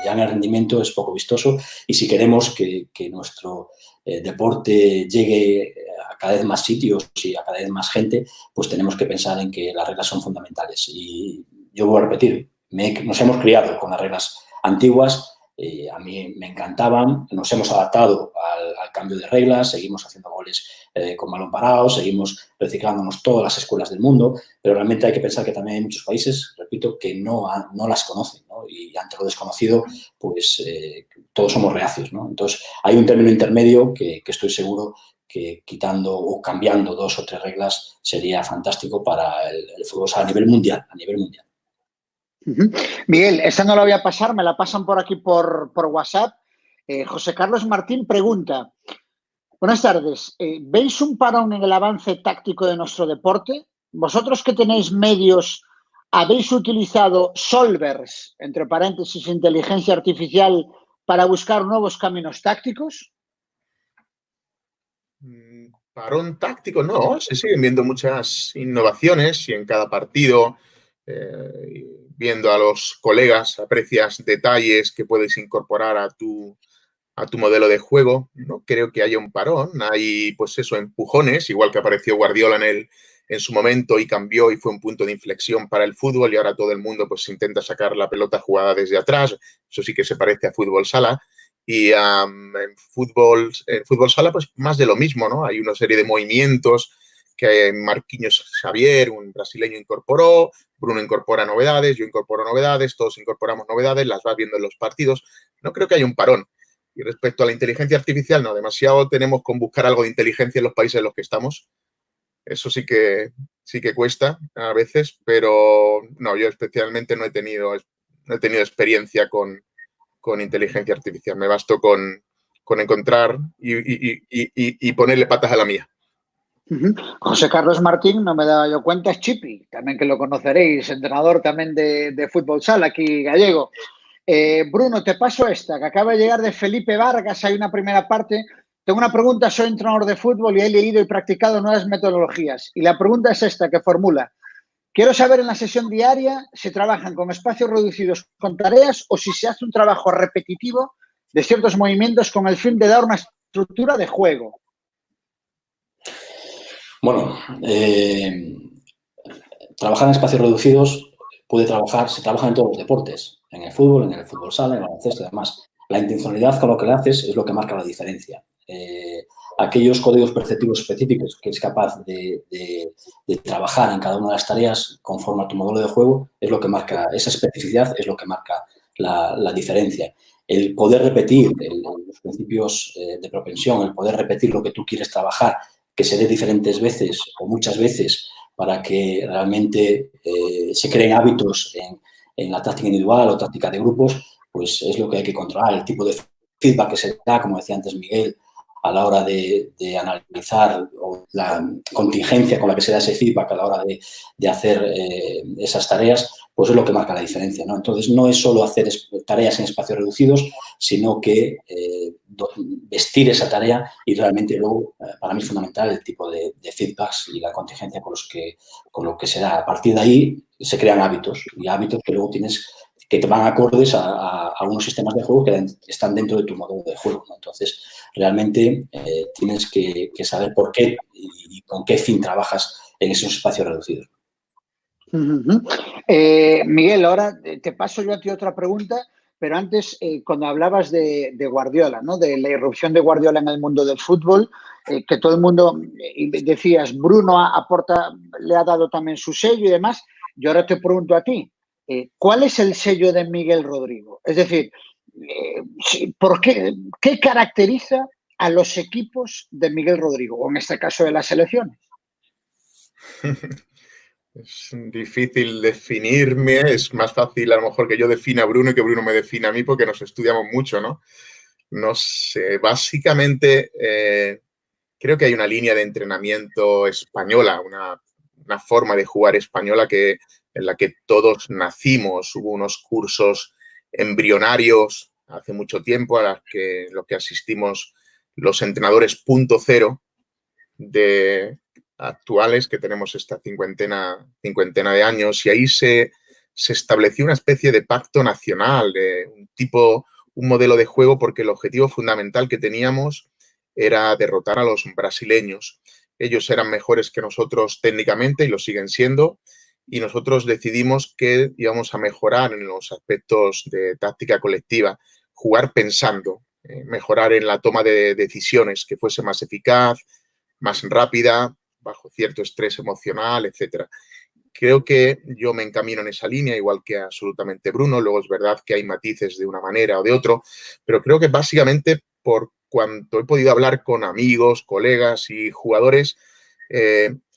Ya en el rendimiento es poco vistoso y si queremos que nuestro deporte llegue a cada vez más sitios y a cada vez más gente, pues tenemos que pensar en que las reglas son fundamentales. Y yo voy a repetir, nos hemos criado con las reglas antiguas, a mí me encantaban, nos hemos adaptado al cambio de reglas, seguimos haciendo goles con balón parado, seguimos reciclándonos todas las escuelas del mundo, pero realmente hay que pensar que también hay muchos países, repito, que no las conocen, ¿no? Y ante lo desconocido, pues todos somos reacios, ¿no? Entonces, hay un término intermedio que estoy seguro que quitando o cambiando 2 o 3 reglas sería fantástico para el fútbol a nivel mundial, Miguel, esa no la voy a pasar, me la pasan por aquí por WhatsApp. José Carlos Martín pregunta, buenas tardes, ¿veis un parón en el avance táctico de nuestro deporte? ¿Vosotros que tenéis medios, habéis utilizado solvers, entre paréntesis, inteligencia artificial, para buscar nuevos caminos tácticos? Parón táctico, no, se siguen viendo muchas innovaciones y en cada partido, viendo a los colegas, aprecias detalles que puedes incorporar a tu modelo de juego. No creo que haya un parón, hay pues eso, empujones, igual que apareció Guardiola en su momento y cambió y fue un punto de inflexión para el fútbol y ahora todo el mundo pues intenta sacar la pelota jugada desde atrás, eso sí que se parece a fútbol sala. Y en fútbol sala, pues más de lo mismo, ¿no? Hay una serie de movimientos que Marquinhos Xavier, un brasileño, incorporó, Bruno incorpora novedades, yo incorporo novedades, todos incorporamos novedades, las vas viendo en los partidos. No creo que haya un parón. Y respecto a la inteligencia artificial, no, demasiado tenemos con buscar algo de inteligencia en los países en los que estamos. Eso sí que cuesta a veces, pero no, yo especialmente no he tenido experiencia con inteligencia artificial. Me basto con encontrar y ponerle patas a la mía. José Carlos Martín, no me daba yo cuenta, es Chipi, también que lo conoceréis, entrenador también de fútbol sala aquí gallego. Bruno, te paso esta, que acaba de llegar de Felipe Vargas, hay una primera parte. Tengo una pregunta, soy entrenador de fútbol y he leído y practicado nuevas metodologías. Y la pregunta es esta, que formula. Quiero saber en la sesión diaria si trabajan con espacios reducidos con tareas o si se hace un trabajo repetitivo de ciertos movimientos con el fin de dar una estructura de juego. Bueno, trabajar en espacios reducidos se trabaja en todos los deportes, en el fútbol sala, en el baloncesto y demás. La intencionalidad con lo que le haces es lo que marca la diferencia. Aquellos códigos perceptivos específicos que es capaz de trabajar en cada una de las tareas conforme a tu modelo de juego es lo que marca, esa especificidad es lo que marca la diferencia. El poder repetir los principios de propensión, el poder repetir lo que tú quieres trabajar, que se dé diferentes veces o muchas veces para que realmente se creen hábitos en la táctica individual o táctica de grupos, pues es lo que hay que controlar. El tipo de feedback que se da, como decía antes Miguel, a la hora de analizar o la contingencia con la que se da ese feedback a la hora de hacer esas tareas, pues es lo que marca la diferencia, ¿no? Entonces, no es solo hacer tareas en espacios reducidos, sino que vestir esa tarea y realmente luego, para mí es fundamental el tipo de feedbacks y la contingencia con lo que se da. A partir de ahí se crean hábitos y hábitos que luego que te van acordes a unos sistemas de juego que están dentro de tu modelo de juego, ¿no? Entonces, realmente tienes que saber por qué y con qué fin trabajas en esos espacios reducidos. Miguel, ahora te paso yo a ti otra pregunta, pero antes, cuando hablabas de Guardiola, ¿no? De la irrupción de Guardiola en el mundo del fútbol, que todo el mundo, decías, Bruno le ha dado también su sello y demás. Yo ahora te pregunto a ti, ¿cuál es el sello de Miguel Rodrigo? Es decir, ¿qué caracteriza a los equipos de Miguel Rodrigo, o en este caso de las selecciones? Es difícil definirme, es más fácil a lo mejor que yo defina a Bruno y que Bruno me defina a mí porque nos estudiamos mucho, ¿no? No sé, básicamente creo que hay una línea de entrenamiento española, una forma de jugar española en la que todos nacimos. Hubo unos cursos embrionarios hace mucho tiempo a los que asistimos los entrenadores .0 actuales, que tenemos esta cincuentena de años, y ahí se se estableció una especie de pacto nacional, un modelo de juego, porque el objetivo fundamental que teníamos era derrotar a los brasileños. Ellos eran mejores que nosotros técnicamente y lo siguen siendo, y nosotros decidimos que íbamos a mejorar en los aspectos de táctica colectiva, jugar pensando, mejorar en la toma de decisiones, que fuese más eficaz, más rápida, bajo cierto estrés emocional, etcétera. Creo que yo me encamino en esa línea, igual que absolutamente Bruno. Luego es verdad que hay matices de una manera o de otro, pero creo que básicamente por cuanto he podido hablar con amigos, colegas y jugadores,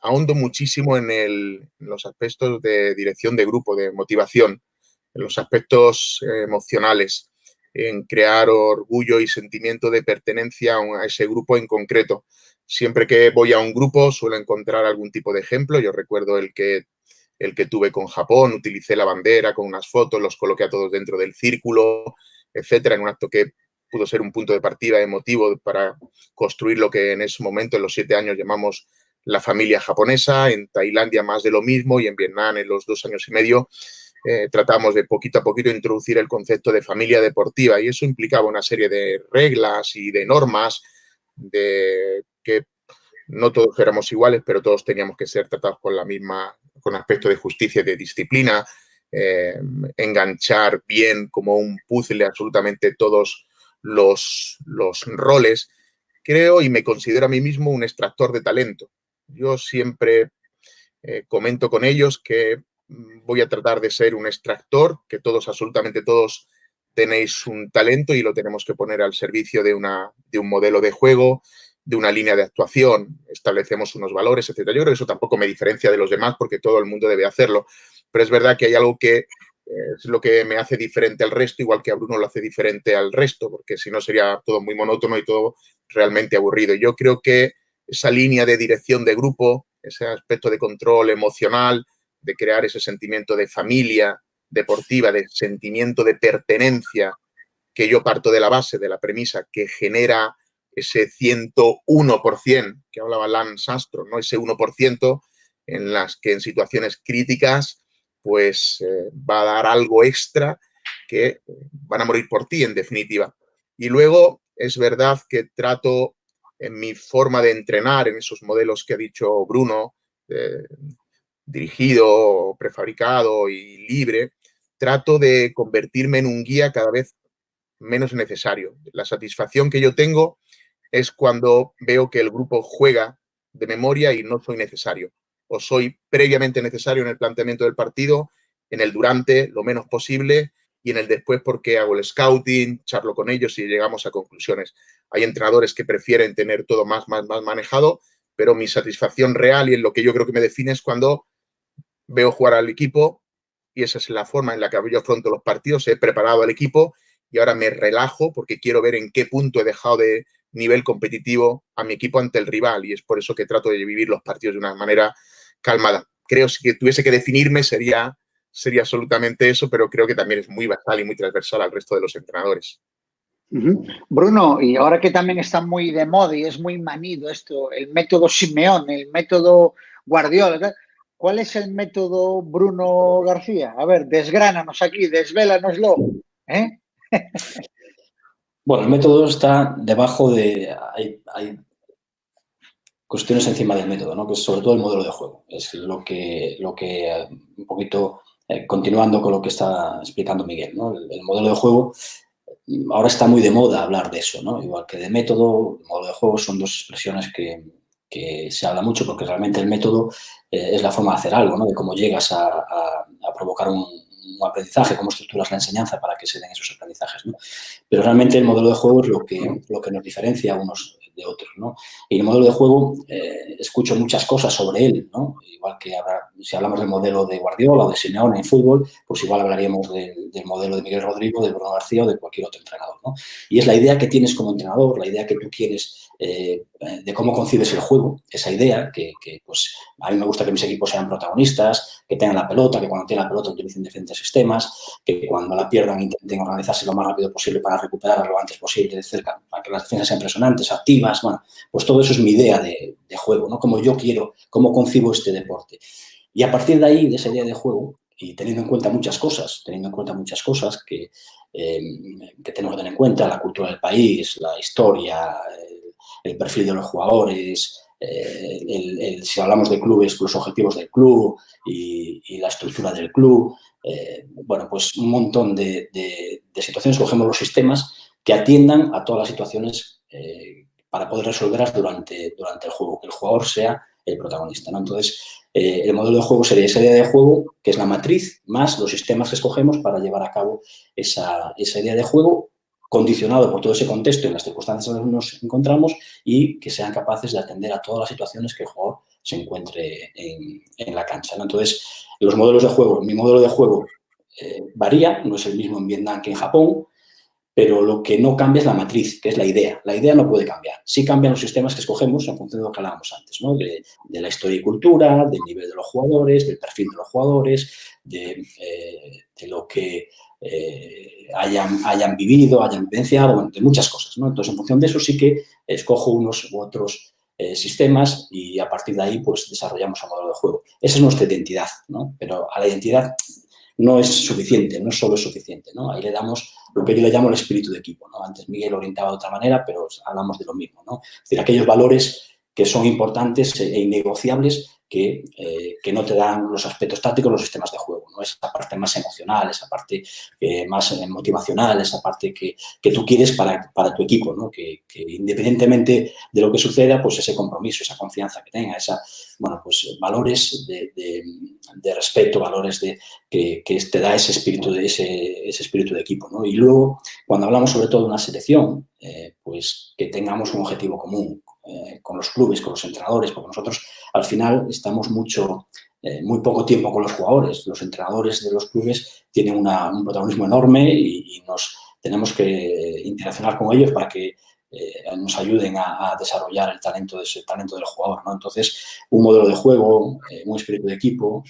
ahondo muchísimo en los aspectos de dirección de grupo, de motivación, en los aspectos emocionales, en crear orgullo y sentimiento de pertenencia a ese grupo en concreto. Siempre que voy a un grupo suelo encontrar algún tipo de ejemplo. Yo recuerdo el que tuve con Japón, utilicé la bandera con unas fotos, los coloqué a todos dentro del círculo, etcétera, en un acto que pudo ser un punto de partida emotivo para construir lo que en ese momento, en los 7 años, llamamos la familia japonesa. En Tailandia más de lo mismo, y en Vietnam en los 2 años y medio tratamos de poquito a poquito introducir el concepto de familia deportiva, y eso implicaba una serie de reglas y de normas de que no todos éramos iguales, pero todos teníamos que ser tratados con aspecto de justicia y de disciplina, enganchar bien como un puzzle absolutamente todos los roles. Creo y me considero a mí mismo un extractor de talento. Yo siempre comento con ellos que voy a tratar de ser un extractor, que todos, absolutamente todos, tenéis un talento y lo tenemos que poner al servicio de un modelo de juego, de una línea de actuación, establecemos unos valores, etcétera. Yo creo que eso tampoco me diferencia de los demás, porque todo el mundo debe hacerlo, pero es verdad que hay algo que es lo que me hace diferente al resto, igual que a Bruno lo hace diferente al resto, porque si no sería todo muy monótono y todo realmente aburrido. Yo creo que esa línea de dirección de grupo, ese aspecto de control emocional, de crear ese sentimiento de familia deportiva, de sentimiento de pertenencia, que yo parto de la base, de la premisa que genera ese 101% que hablaba Lance Armstrong, ¿no? Ese 1% en las que en situaciones críticas pues va a dar algo extra, que van a morir por ti, en definitiva. Y luego es verdad que trato en mi forma de entrenar, en esos modelos que ha dicho Bruno, dirigido, prefabricado y libre, trato de convertirme en un guía cada vez menos necesario. La satisfacción que yo tengo es cuando veo que el grupo juega de memoria y no soy necesario. O soy previamente necesario en el planteamiento del partido, en el durante lo menos posible, y en el después porque hago el scouting, charlo con ellos y llegamos a conclusiones. Hay entrenadores que prefieren tener todo más manejado, pero mi satisfacción real y en lo que yo creo que me define es cuando veo jugar al equipo, y esa es la forma en la que yo afronto los partidos. He preparado al equipo y ahora me relajo porque quiero ver en qué punto he dejado de nivel competitivo a mi equipo ante el rival, y es por eso que trato de vivir los partidos de una manera calmada. Creo que si tuviese que definirme sería absolutamente eso, pero creo que también es muy basal y muy transversal al resto de los entrenadores. Bruno, y ahora que también está muy de moda y es muy manido esto, el método Simeone, el método Guardiola, ¿cuál es el método Bruno García? A ver, desgránanos aquí, desvélanoslo, ¿eh? Bueno, el método está debajo de... Hay cuestiones encima del método, ¿no? Que es sobre todo el modelo de juego. Es lo que un poquito, continuando con lo que está explicando Miguel, ¿no? El modelo de juego, ahora está muy de moda hablar de eso, ¿no? Igual que de método, modelo de juego son dos expresiones que se habla mucho, porque realmente el método es la forma de hacer algo, ¿no? De cómo llegas a provocar un aprendizaje, cómo estructuras la enseñanza para que se den esos aprendizajes, ¿no? Pero realmente el modelo de juego es lo que nos diferencia a unos de otros, ¿no? Y el modelo de juego, escucho muchas cosas sobre él, ¿no? Igual que si hablamos del modelo de Guardiola o de Simeone en fútbol, pues igual hablaríamos del modelo de Miguel Rodrigo, de Bruno García o de cualquier otro entrenador, ¿no? Y es la idea que tienes como entrenador, la idea que tú quieres de cómo concibes el juego, esa idea que pues a mí me gusta que mis equipos sean protagonistas, que tengan la pelota, que cuando tienen la pelota utilicen diferentes sistemas, que cuando la pierdan intenten organizarse lo más rápido posible para recuperarla lo antes posible de cerca, para que las defensas sean impresionantes, activas. Bueno, pues todo eso es mi idea de juego, ¿no? Como yo quiero, cómo concibo este deporte. Y a partir de ahí, de esa idea de juego, y teniendo en cuenta muchas cosas que tenemos que tener en cuenta, la cultura del país, la historia, el perfil de los jugadores, si hablamos de clubes, los objetivos del club y la estructura del club. Bueno, pues un montón de situaciones, cogemos los sistemas que atiendan a todas las situaciones para poder resolverlas durante el juego, que el jugador sea el protagonista, ¿no? Entonces, el modelo de juego sería esa idea de juego, que es la matriz, más los sistemas que escogemos para llevar a cabo esa idea de juego, condicionado por todo ese contexto y las circunstancias en las que nos encontramos, y que sean capaces de atender a todas las situaciones que el jugador se encuentre en la cancha, ¿no? Entonces, los modelos de juego, mi modelo de juego varía, no es el mismo en Vietnam que en Japón, pero lo que no cambia es la matriz, que es la idea. La idea no puede cambiar. Sí cambian los sistemas que escogemos en función de lo que hablábamos antes, ¿no? De la historia y cultura, del nivel de los jugadores, del perfil de los jugadores, de lo que hayan vivido, hayan vivenciado, bueno, de muchas cosas, ¿no? Entonces, en función de eso sí que escojo unos u otros sistemas y a partir de ahí pues desarrollamos un modelo de juego. Esa es nuestra identidad, ¿no? Pero a la identidad no es suficiente, no solo es suficiente, ¿no? Ahí le damos lo que yo le llamo el espíritu de equipo, ¿no? Antes Miguel lo orientaba de otra manera, pero hablamos de lo mismo, ¿no? Es decir, aquellos valores que son importantes e innegociables que no te dan los aspectos tácticos, los sistemas de juego, ¿no? Esa parte más emocional, esa parte más motivacional, esa parte que tú quieres para tu equipo, ¿no? Que independientemente de lo que suceda, pues ese compromiso, esa confianza que tenga, bueno, pues valores de respeto, valores que te da ese espíritu de equipo, ¿no? Y luego, cuando hablamos sobre todo de una selección, pues que tengamos un objetivo común con los clubes, con los entrenadores, porque nosotros al final estamos muy poco tiempo con los jugadores. Los entrenadores de los clubes tienen un protagonismo enorme y nos tenemos que interaccionar con ellos para que nos ayuden a desarrollar el talento del jugador, ¿no? Entonces, un modelo de juego, un espíritu de equipo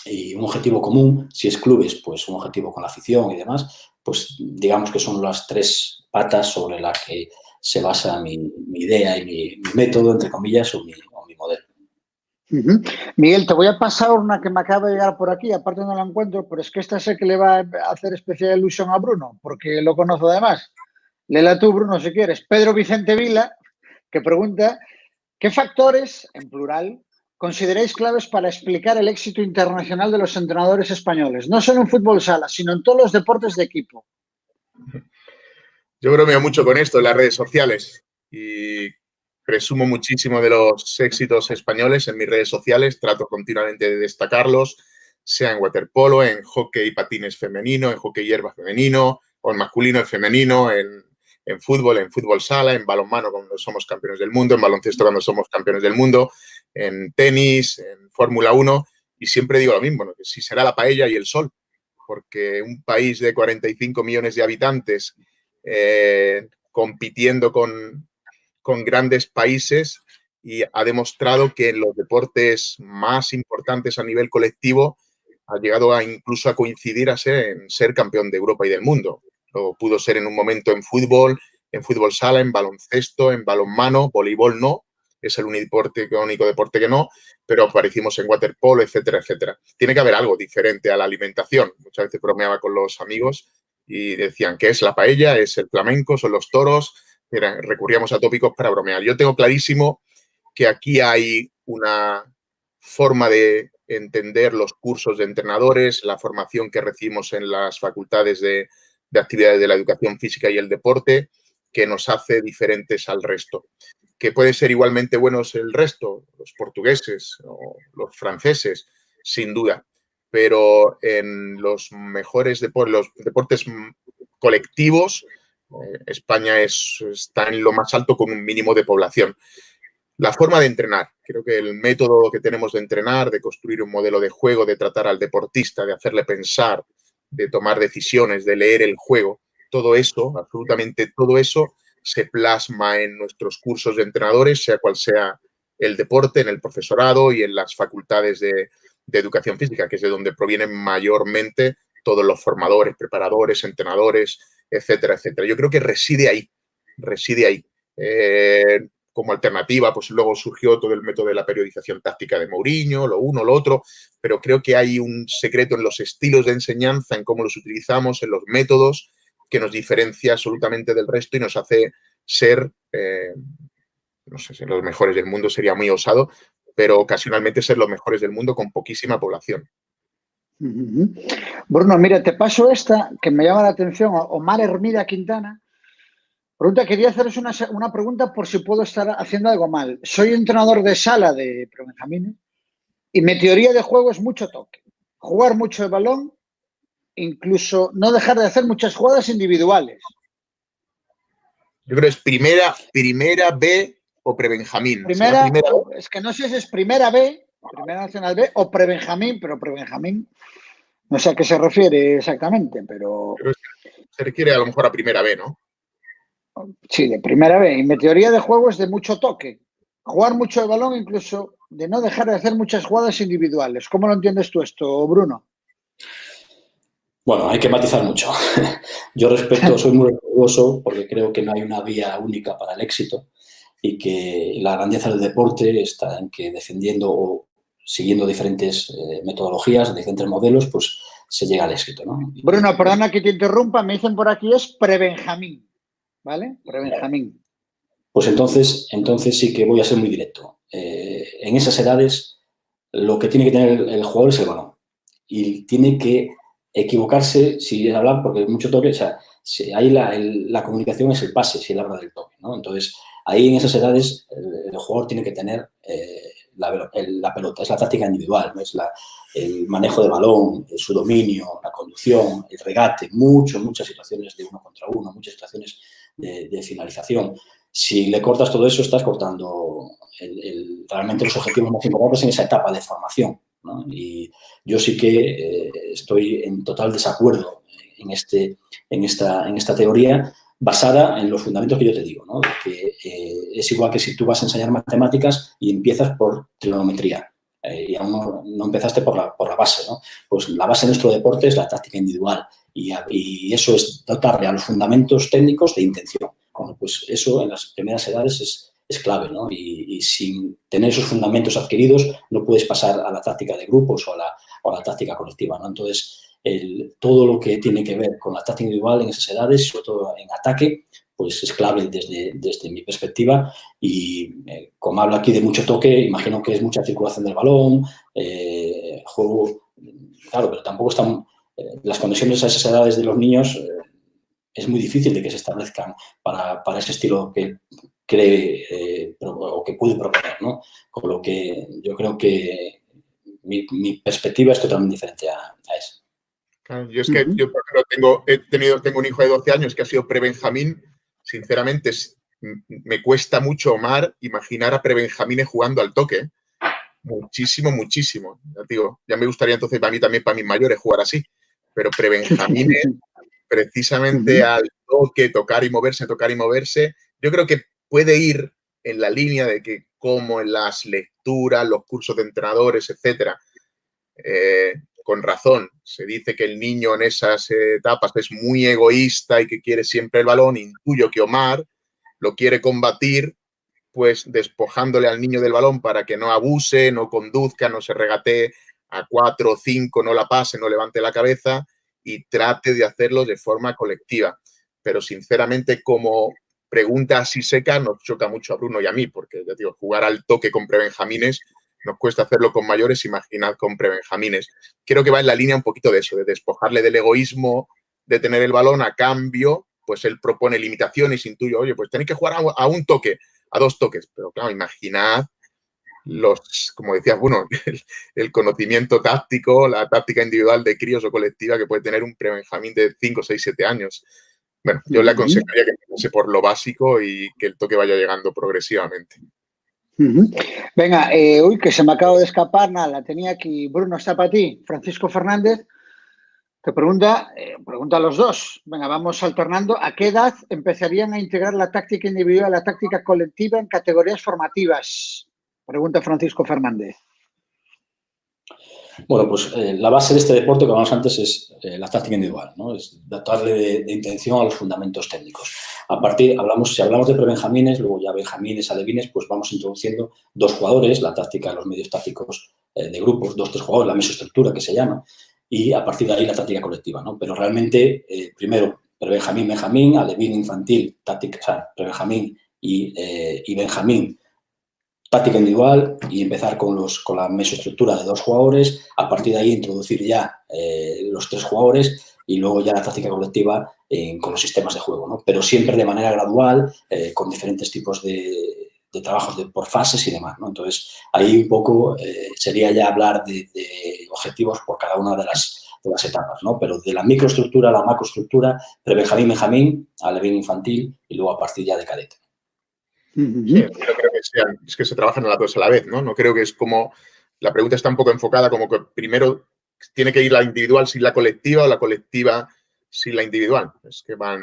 y un objetivo común, si es clubes, pues un objetivo con la afición y demás, pues digamos que son las tres patas sobre las que se basa mi idea y mi método, entre comillas, o mi modelo. Miguel, te voy a pasar una que me acaba de llegar por aquí, aparte no la encuentro, pero es que esta sé que le va a hacer especial ilusión a Bruno, porque lo conozco además. Léela tú, Bruno, si quieres. Pedro Vicente Vila, que pregunta, ¿qué factores, en plural, consideráis claves para explicar el éxito internacional de los entrenadores españoles? No solo en fútbol sala, sino en todos los deportes de equipo. Yo bromeo mucho con esto en las redes sociales y presumo muchísimo de los éxitos españoles en mis redes sociales, trato continuamente de destacarlos, sea en waterpolo, en hockey y patines femenino, en hockey hierba femenino, o en masculino y femenino, en fútbol sala, en balonmano cuando somos campeones del mundo, en baloncesto cuando somos campeones del mundo, en tenis, en Fórmula 1, y siempre digo lo mismo, ¿no? Que si será la paella y el sol, porque un país de 45 millones de habitantes compitiendo con grandes países y ha demostrado que en los deportes más importantes a nivel colectivo ha llegado incluso a coincidir en ser campeón de Europa y del mundo. Lo pudo ser en un momento en fútbol sala, en baloncesto, en balonmano, voleibol no, es el único deporte que no, pero aparecimos en waterpolo, etcétera, etcétera. Tiene que haber algo diferente a la alimentación. Muchas veces bromeaba con los amigos y decían que es la paella, es el flamenco, son los toros. Recurríamos a tópicos para bromear. Yo tengo clarísimo que aquí hay una forma de entender los cursos de entrenadores, la formación que recibimos en las facultades de actividades de la educación física y el deporte, que nos hace diferentes al resto. ¿Que puede ser igualmente buenos el resto? Los portugueses o los franceses, sin duda. Pero en los mejores los deportes colectivos, España está en lo más alto con un mínimo de población. La forma de entrenar, creo que el método que tenemos de entrenar, de construir un modelo de juego, de tratar al deportista, de hacerle pensar, de tomar decisiones, de leer el juego, todo eso, absolutamente todo eso, se plasma en nuestros cursos de entrenadores, sea cual sea el deporte, en el profesorado y en las facultades de educación física, que es de donde provienen mayormente todos los formadores, preparadores, entrenadores, etcétera, etcétera. Yo creo que reside ahí, reside ahí. como alternativa, pues luego surgió todo el método de la periodización táctica de Mourinho, lo uno, lo otro, pero creo que hay un secreto en los estilos de enseñanza, en cómo los utilizamos, en los métodos, que nos diferencia absolutamente del resto y nos hace ser, no sé si los mejores del mundo sería muy osado, pero ocasionalmente ser los mejores del mundo con poquísima población. Bruno, mira, te paso esta que me llama la atención. Omar Hermida Quintana pregunta, quería haceros una pregunta por si puedo estar haciendo algo mal. Soy entrenador de sala de prebenjamines y mi teoría de juego es mucho toque, jugar mucho el balón, incluso no dejar de hacer muchas jugadas individuales. Yo creo que es primera B o prebenjamín. Primera, es que no sé si es primera B, primera nacional B o prebenjamín, pero prebenjamín no sé a qué se refiere exactamente, pero... Se refiere a lo mejor a primera B, ¿no? Sí, de primera B. Y mi teoría de juego es de mucho toque. Jugar mucho el balón, incluso de no dejar de hacer muchas jugadas individuales. ¿Cómo lo entiendes tú esto, Bruno? Bueno, hay que matizar mucho. Yo soy muy respetuoso porque creo que no hay una vía única para el éxito y que la grandeza del deporte está en que defendiendo o siguiendo diferentes metodologías, diferentes modelos, pues se llega al éxito, ¿no? Bruno, perdona que te interrumpa, me dicen por aquí es prebenjamín, ¿vale? Prebenjamín. Pues entonces sí que voy a ser muy directo. En esas edades lo que tiene que tener el jugador es el balón y tiene que equivocarse si es hablar, porque mucho toque, o sea, ahí la comunicación es el pase, si él habla del toque, ¿no? Entonces, ahí en esas edades el jugador tiene que tener la pelota, es la táctica individual, ¿no? Es el manejo de balón, su dominio, la conducción, el regate, muchas situaciones de uno contra uno, muchas situaciones de finalización. Si le cortas todo eso, estás cortando realmente los objetivos más importantes en esa etapa de formación, ¿no? Y yo sí que estoy en total desacuerdo en esta teoría basada en los fundamentos que yo te digo, ¿no? Que es igual que si tú vas a enseñar matemáticas y empiezas por trigonometría y aún no empezaste por la base, ¿no? Pues la base de nuestro deporte es la táctica individual y eso es dotarle a los fundamentos técnicos de intención. Bueno, pues eso en las primeras edades es clave, ¿no? Y sin tener esos fundamentos adquiridos no puedes pasar a la táctica de grupos o a la táctica colectiva, ¿no? Entonces, todo lo que tiene que ver con la táctica individual en esas edades, sobre todo en ataque, pues es clave desde mi perspectiva y como hablo aquí de mucho toque, imagino que es mucha circulación del balón, juego, claro, pero tampoco están las conexiones a esas edades de los niños, es muy difícil de que se establezcan para ese estilo que cree o que puede proponer, ¿no? Con lo que yo creo que mi perspectiva es totalmente diferente a esa. Claro, yo es que yo tengo un hijo de 12 años que ha sido prebenjamín. Sinceramente, me cuesta mucho, Omar, imaginar a prebenjamines jugando al toque. Muchísimo. Ya, digo, ya me gustaría entonces para mí también, para mis mayores, jugar así. Pero prebenjamines, precisamente al toque, tocar y moverse, yo creo que puede ir en la línea de que como en las lecturas, los cursos de entrenadores, etcétera, con razón, se dice que el niño en esas etapas es muy egoísta y que quiere siempre el balón. Intuyo que Omar lo quiere combatir, pues despojándole al niño del balón para que no abuse, no conduzca, no se regatee a 4 o 5, no la pase, no levante la cabeza y trate de hacerlo de forma colectiva. Pero sinceramente, como pregunta así seca, nos choca mucho a Bruno y a mí, porque ya digo, jugar al toque con prebenjamines nos cuesta hacerlo con mayores, imaginad con prebenjamines. Creo que va en la línea un poquito de eso, de despojarle del egoísmo de tener el balón a cambio, pues él propone limitaciones, intuyo, oye, pues tenéis que jugar a un toque, a 2 toques. Pero claro, imaginad como decías, bueno, el conocimiento táctico, la táctica individual de críos o colectiva que puede tener un prebenjamín de 5, 6, 7 años. Bueno, yo le aconsejaría que empezase por lo básico y que el toque vaya llegando progresivamente. Venga, que se me acaba de escapar, nada, la tenía aquí. Bruno, está para ti. Francisco Fernández te pregunta a los dos. Venga, vamos alternando. ¿A qué edad empezarían a integrar la táctica individual, la táctica colectiva en categorías formativas? Pregunta Francisco Fernández. Bueno, pues la base de este deporte, como hablamos antes, es la táctica individual, ¿no? Es darle de intención a los fundamentos técnicos. Si hablamos de prebenjamines, luego ya benjamines, alevines, pues vamos introduciendo 2 jugadores, la táctica de los medios tácticos de grupos, 2-3 jugadores, la mesoestructura que se llama, y a partir de ahí la táctica colectiva, ¿no? Pero realmente, primero, prebenjamín, benjamín, alevín, infantil, táctica, o sea, prebenjamín y benjamín, táctica individual, y empezar con la mesoestructura de 2 jugadores, a partir de ahí introducir ya los 3 jugadores y luego ya la táctica colectiva con los sistemas de juego, ¿no? Pero siempre de manera gradual, con diferentes tipos de trabajos por fases y demás, ¿no? Entonces, ahí un poco sería ya hablar de objetivos por cada una de las etapas, ¿no? Pero de la microestructura a la macroestructura, prebenjamín, benjamín, alevín, infantil y luego a partir ya de cadete. Sí, no creo que se trabajan a las 2 a la vez, ¿no? No creo que es como... La pregunta está un poco enfocada como que primero tiene que ir la individual sin la colectiva o la colectiva sin la individual. Es que van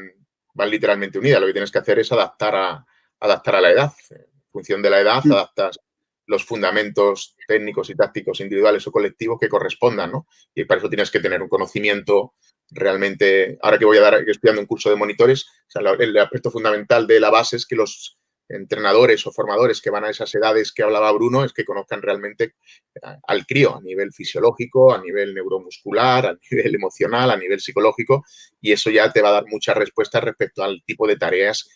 literalmente unidas. Lo que tienes que hacer es adaptar a la edad. En función de la edad, adaptas los fundamentos técnicos y tácticos individuales o colectivos que correspondan, ¿no? Y para eso tienes que tener un conocimiento realmente... Ahora que estoy dando un curso de monitores, o sea, el aspecto fundamental de la base es que los entrenadores o formadores que van a esas edades que hablaba Bruno es que conozcan realmente al crío a nivel fisiológico, a nivel neuromuscular, a nivel emocional, a nivel psicológico, y eso ya te va a dar muchas respuestas respecto al tipo de tareas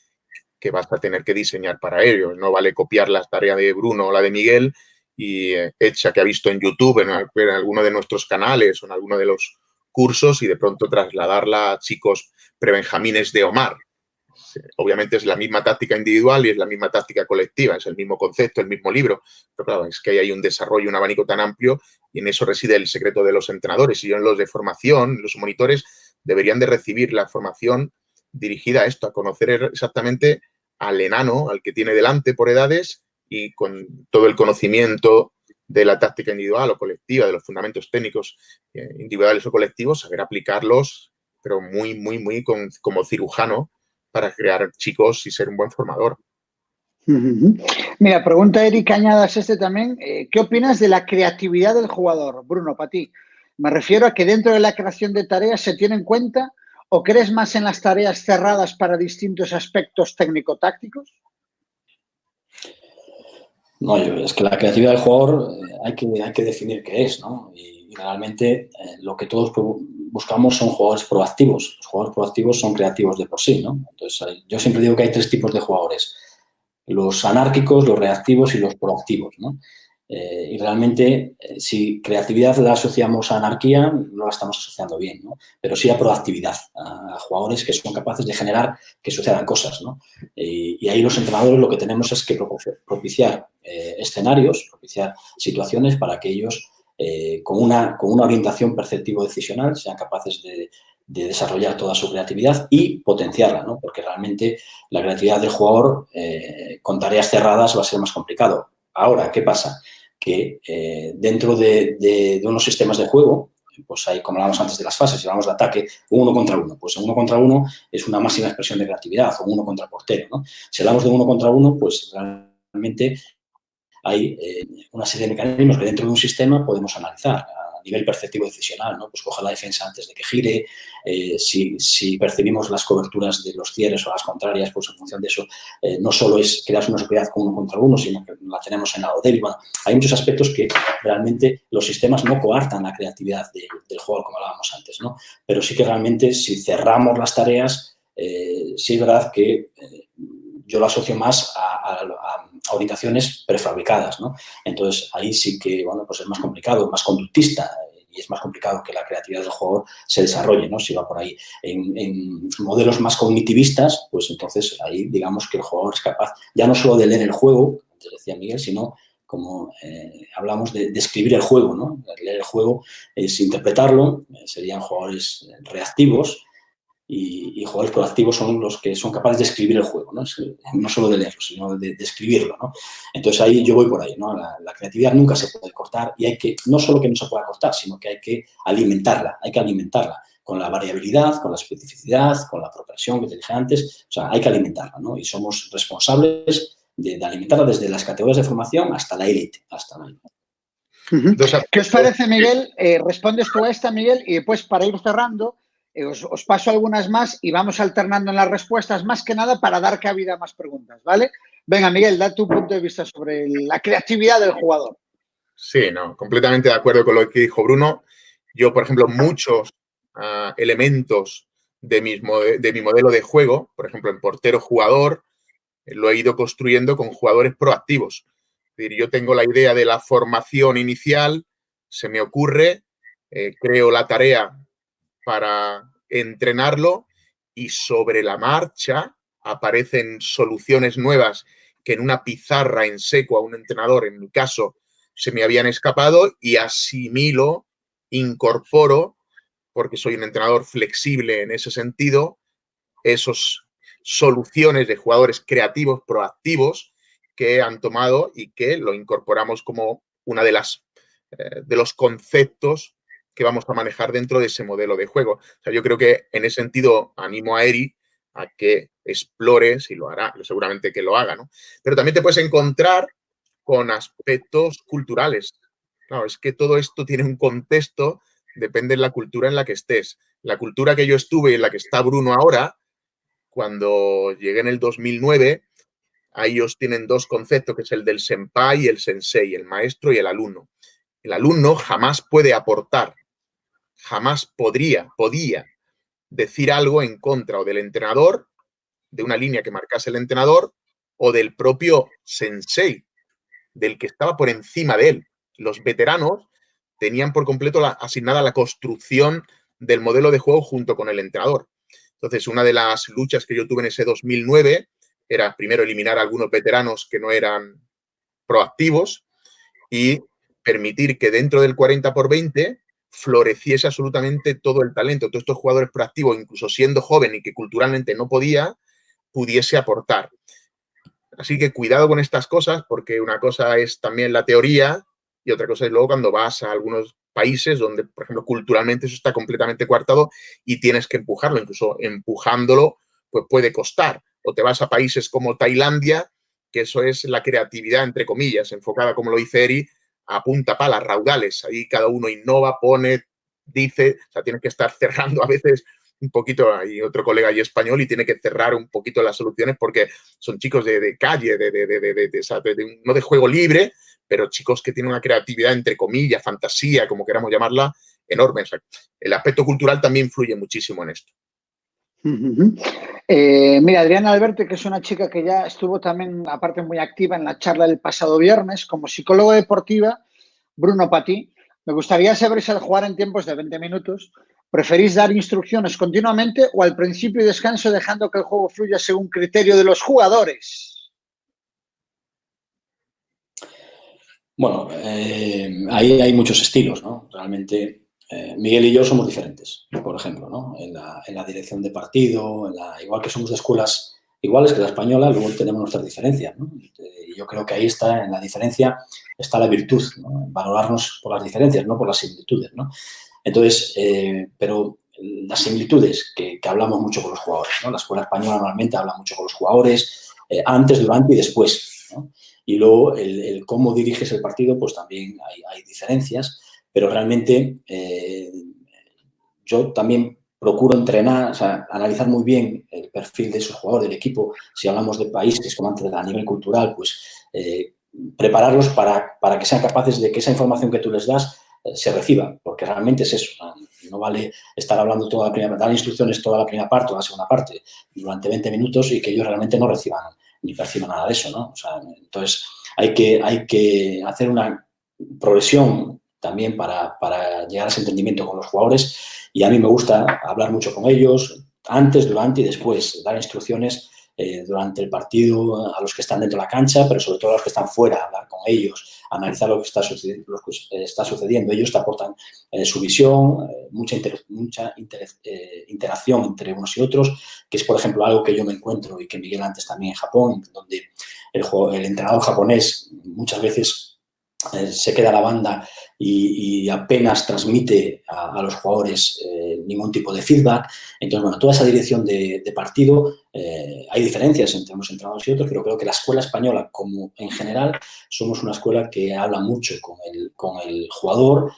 que vas a tener que diseñar para ellos. No vale copiar las tareas de Bruno o la de Miguel y hecha que ha visto en YouTube, en alguno de nuestros canales o en alguno de los cursos, y de pronto trasladarla a chicos prebenjamines de Omar. Obviamente es la misma táctica individual y es la misma táctica colectiva, es el mismo concepto, el mismo libro, pero claro, es que hay un desarrollo, un abanico tan amplio y en eso reside el secreto de los entrenadores. Y yo en los de formación, los monitores, deberían de recibir la formación dirigida a esto, a conocer exactamente al enano, al que tiene delante por edades, y con todo el conocimiento de la táctica individual o colectiva, de los fundamentos técnicos individuales o colectivos, saber aplicarlos, pero muy, muy, muy como cirujano, para crear chicos y ser un buen formador. Mira, pregunta Eric Cañadas también. ¿Qué opinas de la creatividad del jugador? Bruno, para ti. Me refiero a que dentro de la creación de tareas se tiene en cuenta, o crees más en las tareas cerradas para distintos aspectos técnico-tácticos. No, es que la creatividad del jugador hay que definir qué es, ¿no? Y realmente lo que todos buscamos son jugadores proactivos. Los jugadores proactivos son creativos de por sí, ¿no? Entonces, yo siempre digo que hay 3 tipos de jugadores: los anárquicos, los reactivos y los proactivos, ¿no? Y realmente, si creatividad la asociamos a anarquía, no la estamos asociando bien, ¿no? Pero sí a proactividad, a jugadores que son capaces de generar que sucedan cosas, ¿no? Y ahí los entrenadores lo que tenemos es que propiciar escenarios, propiciar situaciones para que ellos, con una orientación perceptivo-decisional, sean capaces de desarrollar toda su creatividad y potenciarla, ¿no? Porque realmente la creatividad del jugador con tareas cerradas va a ser más complicado. Ahora, ¿qué pasa? Que dentro de unos sistemas de juego, pues hay, como hablábamos antes de las fases, si hablamos de ataque, 1 contra 1. Pues 1 contra 1 es una máxima expresión de creatividad, o 1 contra portero, ¿no? Si hablamos de 1 contra 1, pues realmente hay una serie de mecanismos que dentro de un sistema podemos analizar a nivel perceptivo decisional, ¿no? Pues coger la defensa antes de que gire, si percibimos las coberturas de los cierres o las contrarias, pues en función de eso no solo es crearse una superioridad con 1 contra 1, sino que la tenemos en lado débil. Bueno, hay muchos aspectos que realmente los sistemas no coartan la creatividad del jugador, como hablábamos antes, ¿no? Pero sí que realmente si cerramos las tareas, sí es verdad que yo lo asocio más a orientaciones prefabricadas, ¿no? Entonces, ahí sí que, bueno, pues es más complicado, es más conductista y es más complicado que la creatividad del jugador se desarrolle, ¿no? Si va por ahí en modelos más cognitivistas, pues entonces ahí digamos que el jugador es capaz ya no solo de leer el juego, antes decía Miguel, sino como hablamos de escribir el juego, ¿no? Leer el juego es interpretarlo, serían jugadores reactivos, y jugadores proactivos son los que son capaces de escribir el juego, ¿no? No solo de leerlo, sino de escribirlo, ¿no? Entonces, ahí yo voy por ahí, ¿no? La creatividad nunca se puede cortar y hay que, no solo que no se pueda cortar, sino que hay que alimentarla con la variabilidad, con la especificidad, con la progresión que te dije antes, o sea, hay que alimentarla, ¿no? Y somos responsables de alimentarla desde las categorías de formación hasta la élite, ¿Qué os parece, Miguel? Respondes tú a esta, Miguel, y después, para ir cerrando, Os paso algunas más y vamos alternando en las respuestas, más que nada para dar cabida a más preguntas, ¿vale? Venga, Miguel, da tu punto de vista sobre la creatividad del jugador. Sí, no, completamente de acuerdo con lo que dijo Bruno. Yo, por ejemplo, muchos elementos de mi modelo de juego, por ejemplo, en portero-jugador, lo he ido construyendo con jugadores proactivos. Es decir, yo tengo la idea de la formación inicial, se me ocurre, creo la tarea para entrenarlo y sobre la marcha aparecen soluciones nuevas que en una pizarra en seco a un entrenador, en mi caso, se me habían escapado y asimilo, incorporo, porque soy un entrenador flexible en ese sentido, esas soluciones de jugadores creativos, proactivos, que han tomado y que lo incorporamos como una de los conceptos que vamos a manejar dentro de ese modelo de juego. O sea, yo creo que en ese sentido animo a Eri a que explore, si lo hará, seguramente que lo haga, ¿no? Pero también te puedes encontrar con aspectos culturales. Claro, es que todo esto tiene un contexto, depende de la cultura en la que estés. La cultura que yo estuve y en la que está Bruno ahora, cuando llegué en el 2009, a ellos tienen dos conceptos, que es el del senpai y el sensei, el maestro y el alumno. El alumno jamás puede aportar, jamás podía decir algo en contra o del entrenador, de una línea que marcase el entrenador, o del propio sensei, del que estaba por encima de él. Los veteranos tenían por completo asignada la construcción del modelo de juego junto con el entrenador. Entonces, una de las luchas que yo tuve en ese 2009 era primero eliminar a algunos veteranos que no eran proactivos y permitir que dentro del 40x20 floreciese absolutamente todo el talento. Todos estos jugadores proactivos, incluso siendo joven y que culturalmente no podía, pudiese aportar. Así que cuidado con estas cosas, porque una cosa es también la teoría y otra cosa es luego cuando vas a algunos países donde, por ejemplo, culturalmente eso está completamente coartado y tienes que empujarlo. Incluso empujándolo, pues puede costar. O te vas a países como Tailandia, que eso es la creatividad, entre comillas, enfocada, como lo dice Eri, a punta pala, raudales. Ahí cada uno innova, pone, dice, o sea, tienes que estar cerrando a veces un poquito, hay otro colega ahí español y tiene que cerrar un poquito las soluciones porque son chicos de calle, no de juego libre, pero chicos que tienen una creatividad, entre comillas, fantasía, como queramos llamarla, enorme. O sea, el aspecto cultural también influye muchísimo en esto. Mira, Adriana Alberte, que es una chica que ya estuvo también, aparte, muy activa en la charla del pasado viernes, como psicólogo deportiva, Bruno, para ti, me gustaría saber si al jugar en tiempos de 20 minutos preferís dar instrucciones continuamente o al principio y descanso dejando que el juego fluya según criterio de los jugadores. Bueno, ahí hay muchos estilos, ¿no? Realmente Miguel y yo somos diferentes, por ejemplo, ¿no? En la dirección de partido, igual que somos de escuelas iguales que la española, luego tenemos nuestras diferencias, ¿no? Y yo creo que ahí está, en la diferencia, está la virtud, ¿no? Valorarnos por las diferencias, no por las similitudes, ¿no? Entonces, pero las similitudes que hablamos mucho con los jugadores, ¿no? La escuela española normalmente habla mucho con los jugadores antes, durante y después, ¿no? Y luego el cómo diriges el partido, pues también hay diferencias, pero realmente yo también procuro entrenar, o sea, analizar muy bien el perfil de esos jugadores, del equipo. Si hablamos de países como antes a nivel cultural, pues prepararlos para que sean capaces de que esa información que tú les das se reciba, porque realmente es eso. No vale estar hablando toda la primera, dar instrucciones toda la primera parte o la segunda parte durante 20 minutos y que ellos realmente no reciban ni perciban nada de eso, ¿no? O sea, entonces hay que hacer una progresión también para llegar a ese entendimiento con los jugadores y a mí me gusta hablar mucho con ellos antes, durante y después, dar instrucciones durante el partido a los que están dentro de la cancha, pero sobre todo a los que están fuera, hablar con ellos, analizar lo que está sucediendo. Ellos te aportan su visión, mucha interacción entre unos y otros, que es, por ejemplo, algo que yo me encuentro y que Miguel antes también en Japón, donde el entrenador japonés muchas veces se queda a la banda y apenas transmite a los jugadores ningún tipo de feedback. Entonces, bueno, toda esa dirección de partido, hay diferencias entre unos entrenadores y otros, pero creo que la escuela española, como en general, somos una escuela que habla mucho con el jugador,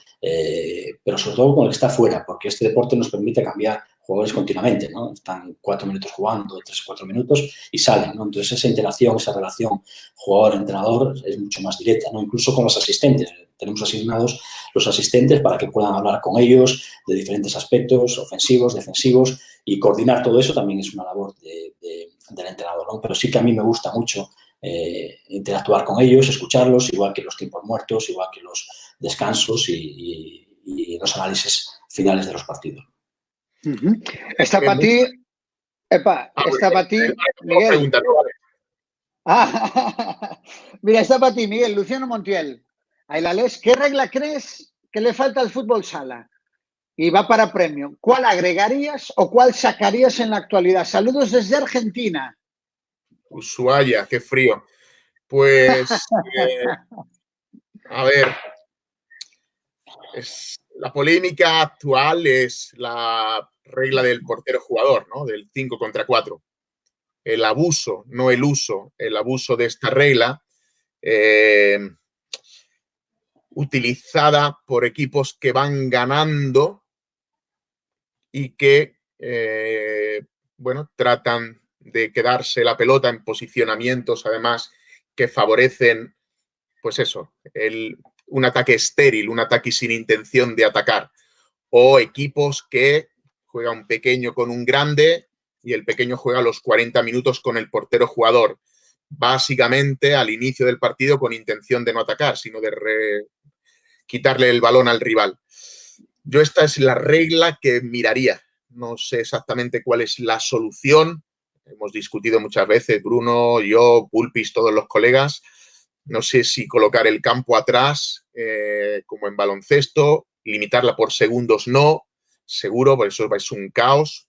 pero sobre todo con el que está fuera, porque este deporte nos permite cambiar jugadores continuamente, ¿no? Están 4 minutos jugando, 3 o 4 minutos y salen, ¿no? Entonces, esa interacción, esa relación jugador-entrenador es mucho más directa, ¿no? Incluso con los asistentes. Tenemos asignados los asistentes para que puedan hablar con ellos de diferentes aspectos, ofensivos, defensivos, y coordinar todo eso también es una labor del entrenador, ¿no? Pero sí que a mí me gusta mucho interactuar con ellos, escucharlos, igual que los tiempos muertos, igual que los descansos y los análisis finales de los partidos. Está para ti, está para ti, Miguel. Mira, está para ti, Miguel. Luciano Montiel. Ailalés, ¿qué regla crees que le falta al fútbol sala? Y va para premio. ¿Cuál agregarías o cuál sacarías en la actualidad? Saludos desde Argentina. Ushuaia, qué frío. Pues, a ver, la polémica actual es la regla del portero jugador, ¿no? Del 5 contra 4. El abuso, no el uso, el abuso de esta regla, utilizada por equipos que van ganando y que, bueno, tratan de quedarse la pelota en posicionamientos, además, que favorecen, pues eso, un ataque estéril, un ataque sin intención de atacar, o equipos que juega un pequeño con un grande y el pequeño juega los 40 minutos con el portero jugador, básicamente al inicio del partido con intención de no atacar, sino de quitarle el balón al rival. Yo esta es la regla que miraría. No sé exactamente cuál es la solución. Hemos discutido muchas veces, Bruno, yo, Pulpis, todos los colegas. No sé si colocar el campo atrás, como en baloncesto, limitarla por segundos no, seguro, por eso es un caos.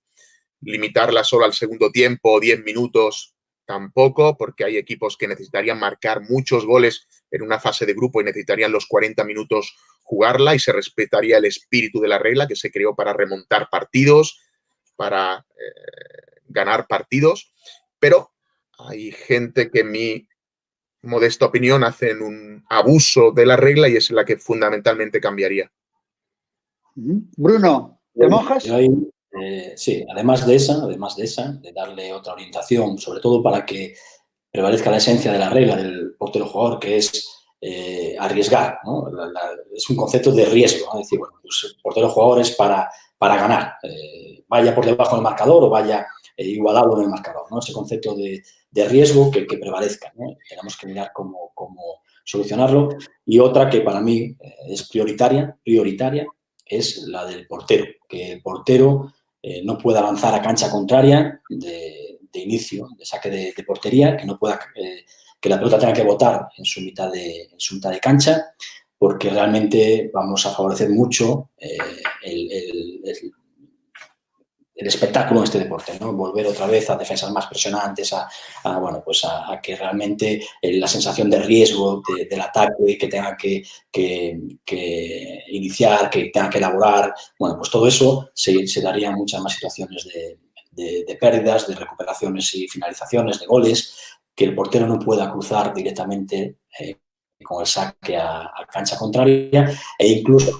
Limitarla solo al segundo tiempo, 10 minutos, tampoco, porque hay equipos que necesitarían marcar muchos goles en una fase de grupo y necesitarían los 40 minutos jugarla y se respetaría el espíritu de la regla que se creó para remontar partidos, para ganar partidos, pero hay gente que en mi modesta opinión hacen un abuso de la regla y es la que fundamentalmente cambiaría. Bruno, ¿te mojas? Sí, además de esa, de darle otra orientación, sobre todo para que prevalezca la esencia de la regla del portero jugador, que es arriesgar, ¿no? Es un concepto de riesgo, ¿no? Es decir, bueno, pues el portero jugador es para ganar, vaya por debajo del marcador o vaya igualado en el marcador, ¿no? Ese concepto de riesgo que prevalezca, ¿no? Tenemos que mirar cómo solucionarlo. Y otra que para mí es prioritaria, es la del portero, que el portero no pueda avanzar a cancha contraria de inicio, de saque de portería, que no pueda, que la pelota tenga que botar en su mitad de cancha, porque realmente vamos a favorecer mucho el espectáculo en este deporte, ¿no? Volver otra vez a defensas más presionantes, bueno, pues a que realmente la sensación de riesgo del ataque que tenga que iniciar, que tenga que elaborar, bueno, pues todo eso se daría muchas más situaciones de pérdidas, de recuperaciones y finalizaciones, de goles, que el portero no pueda cruzar directamente con el saque a cancha contraria, e incluso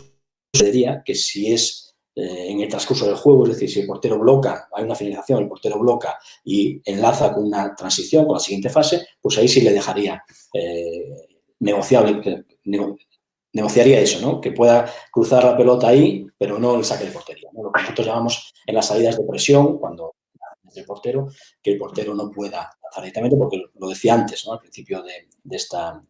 se diría que si es en el transcurso del juego, es decir, si el portero bloca, hay una finalización, el portero bloca y enlaza con una transición, con la siguiente fase, pues ahí sí le dejaría negociaría eso, ¿no? Que pueda cruzar la pelota ahí, pero no el saque de portería, ¿no? Lo que nosotros llamamos en las salidas de presión, cuando el portero, que el portero no pueda lanzar directamente, porque lo decía antes, ¿no? Al principio de esta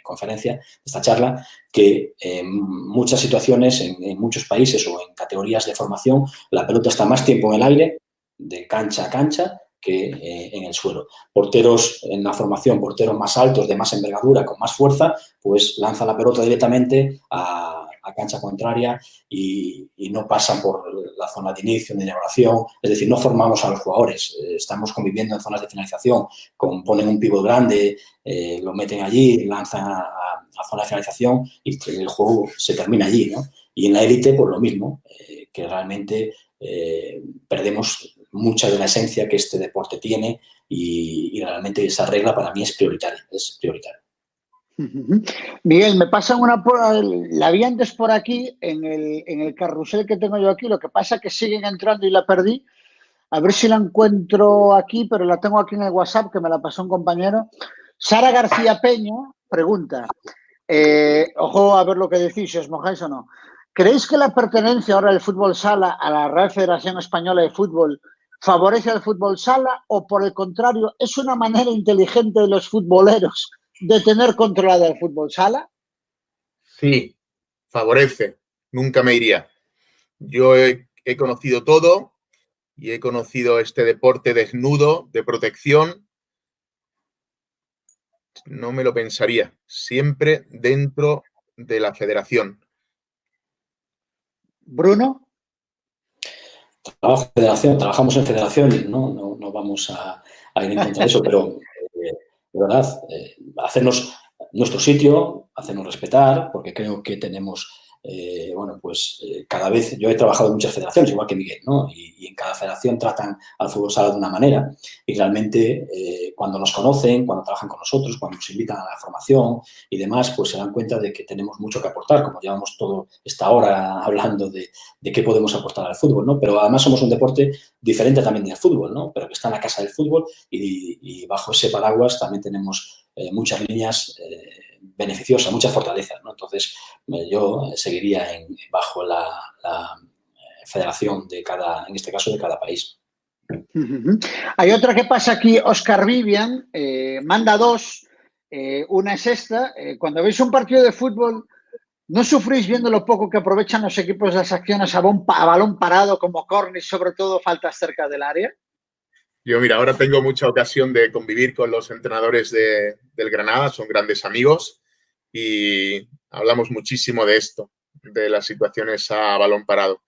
conferencia, de esta charla, que en muchas situaciones, en muchos países o en categorías de formación, la pelota está más tiempo en el aire, de cancha a cancha, que en el suelo. Porteros en la formación, porteros más altos, de más envergadura, con más fuerza, pues lanzan la pelota directamente a cancha contraria y no pasan por la zona de inicio, de elaboración, es decir, no formamos a los jugadores, estamos conviviendo en zonas de finalización, ponen un pívot grande, lo meten allí, lanzan a zona de finalización y el juego se termina allí, ¿no? Y en la élite, pues lo mismo, que realmente perdemos mucha de la esencia que este deporte tiene y realmente esa regla para mí es prioritaria. Miguel, me pasan la vi antes por aquí, en el carrusel que tengo yo aquí, lo que pasa es que siguen entrando y la perdí. A ver si la encuentro aquí, pero la tengo aquí en el WhatsApp, que me la pasó un compañero. Sara García Peña pregunta, ojo a ver lo que decís, si os mojáis o no. ¿Creéis que la pertenencia ahora del fútbol sala a la Real Federación Española de Fútbol favorece al fútbol sala o, por el contrario, es una manera inteligente de los futboleros de tener controlado el fútbol sala? Sí, favorece. Nunca me iría. Yo he conocido todo y he conocido este deporte desnudo de protección. No me lo pensaría. Siempre dentro de la federación. Bruno. Trabajamos en federación y no vamos a ir en contra de eso, pero de verdad, hacernos nuestro sitio, hacernos respetar, porque creo que tenemos, cada vez, yo he trabajado en muchas federaciones, igual que Miguel, ¿no? Y en cada federación tratan al fútbol sala de una manera y realmente cuando nos conocen, cuando trabajan con nosotros, cuando nos invitan a la formación y demás, pues se dan cuenta de que tenemos mucho que aportar, como llevamos toda esta hora hablando de qué podemos aportar al fútbol, ¿no? Pero además somos un deporte diferente también del fútbol, ¿no? Pero que está en la casa del fútbol y bajo ese paraguas también tenemos muchas líneas beneficiosas, muchas fortalezas, ¿no? Entonces, yo seguiría bajo la federación de cada, en este caso, de cada país. Hay otra que pasa aquí, Oscar Vivian, manda dos, una es esta, cuando veis un partido de fútbol, ¿no sufrís viendo lo poco que aprovechan los equipos de las acciones a balón parado como córner, sobre todo faltas cerca del área? Yo, mira, ahora tengo mucha ocasión de convivir con los entrenadores del Granada, son grandes amigos y hablamos muchísimo de esto, de las situaciones a balón parado.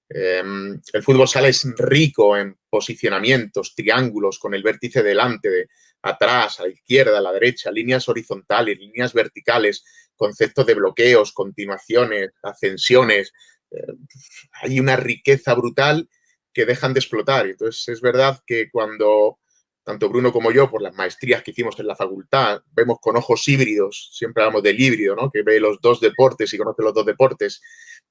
El fútbol sala es rico en posicionamientos, triángulos con el vértice delante, atrás, a la izquierda, a la derecha, líneas horizontales, líneas verticales, conceptos de bloqueos, continuaciones, ascensiones. Hay una riqueza brutal que dejan de explotar. Entonces, es verdad que cuando tanto Bruno como yo, por las maestrías que hicimos en la facultad, vemos con ojos híbridos, siempre hablamos del híbrido, ¿no? Que ve los dos deportes y conoce los dos deportes,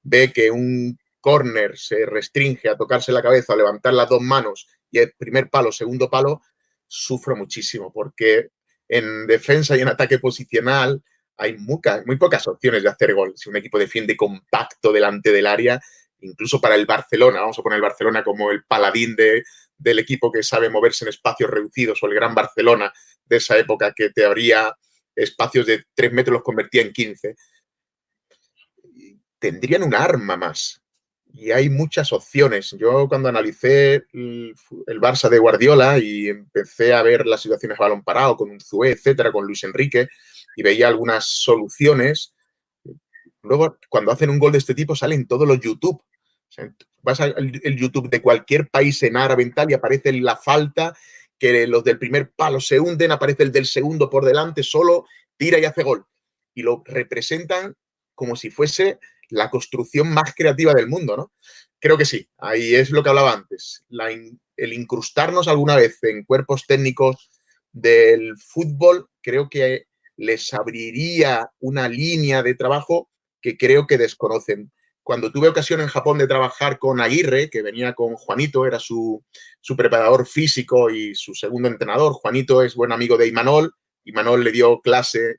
ve que un córner se restringe a tocarse la cabeza o levantar las dos manos y el primer palo, segundo palo, sufro muchísimo porque en defensa y en ataque posicional hay muy pocas opciones de hacer gol. Si un equipo defiende compacto delante del área, incluso para el Barcelona, vamos a poner el Barcelona como el paladín del equipo que sabe moverse en espacios reducidos, o el Gran Barcelona de esa época que te abría espacios de 3 metros, los convertía en 15. Tendrían un arma más. Y hay muchas opciones. Yo cuando analicé el Barça de Guardiola y empecé a ver las situaciones a balón parado con un Zoué, etcétera, con Luis Enrique, y veía algunas soluciones, luego cuando hacen un gol de este tipo salen todos los YouTube. O sea, vas al YouTube de cualquier país en árabe en tal y aparece la falta, que los del primer palo se hunden, aparece el del segundo por delante, solo tira y hace gol. Y lo representan como si fuese la construcción más creativa del mundo, ¿no? Creo que sí, ahí es lo que hablaba antes. El incrustarnos alguna vez en cuerpos técnicos del fútbol, creo que les abriría una línea de trabajo que creo que desconocen. Cuando tuve ocasión en Japón de trabajar con Aguirre, que venía con Juanito, era su preparador físico y su segundo entrenador. Juanito es buen amigo de Imanol. Imanol le dio clase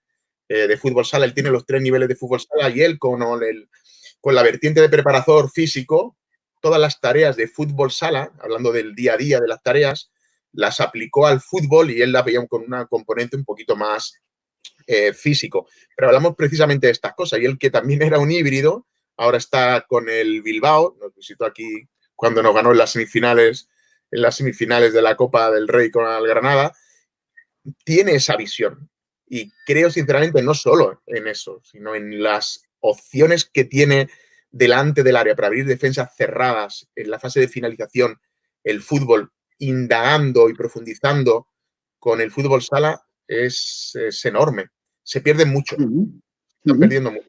de fútbol sala. Él tiene los 3 niveles de fútbol sala y él con la vertiente de preparador físico, todas las tareas de fútbol sala, hablando del día a día de las tareas, las aplicó al fútbol y él la veía con una componente un poquito más físico. Pero hablamos precisamente de estas cosas y él, que también era un híbrido, ahora está con el Bilbao, nos visitó aquí cuando nos ganó en las semifinales de la Copa del Rey con el Granada, tiene esa visión. Y creo, sinceramente, no solo en eso, sino en las opciones que tiene delante del área para abrir defensas cerradas en la fase de finalización, el fútbol indagando y profundizando con el fútbol sala es enorme. Se pierde mucho. Están perdiendo mucho.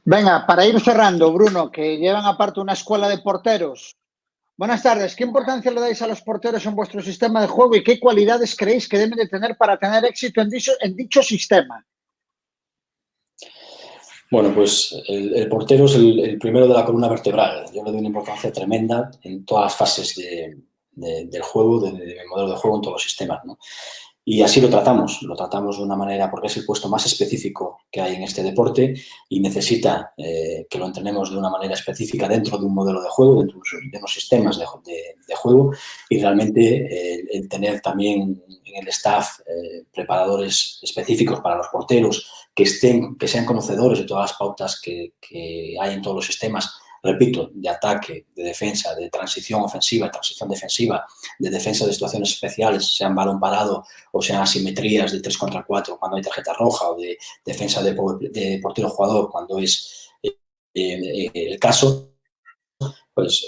Venga, para ir cerrando, Bruno, que llevan aparte una escuela de porteros. Buenas tardes. ¿Qué importancia le dais a los porteros en vuestro sistema de juego y qué cualidades creéis que deben de tener para tener éxito en dicho sistema? Bueno, pues el portero es el primero de la columna vertebral. Yo le doy una importancia tremenda en todas las fases del juego, del modelo de juego, en todos los sistemas, ¿no? Y así lo tratamos de una manera, porque es el puesto más específico que hay en este deporte y necesita que lo entrenemos de una manera específica dentro de un modelo de juego, dentro de unos sistemas de juego, y realmente el tener también en el staff preparadores específicos para los porteros que sean conocedores de todas las pautas que hay en todos los sistemas, repito, de ataque, de defensa, de transición ofensiva, de transición defensiva, de defensa de situaciones especiales, sean balón parado o sean asimetrías de 3 contra 4 cuando hay tarjeta roja, o de defensa de portero jugador cuando es el caso, pues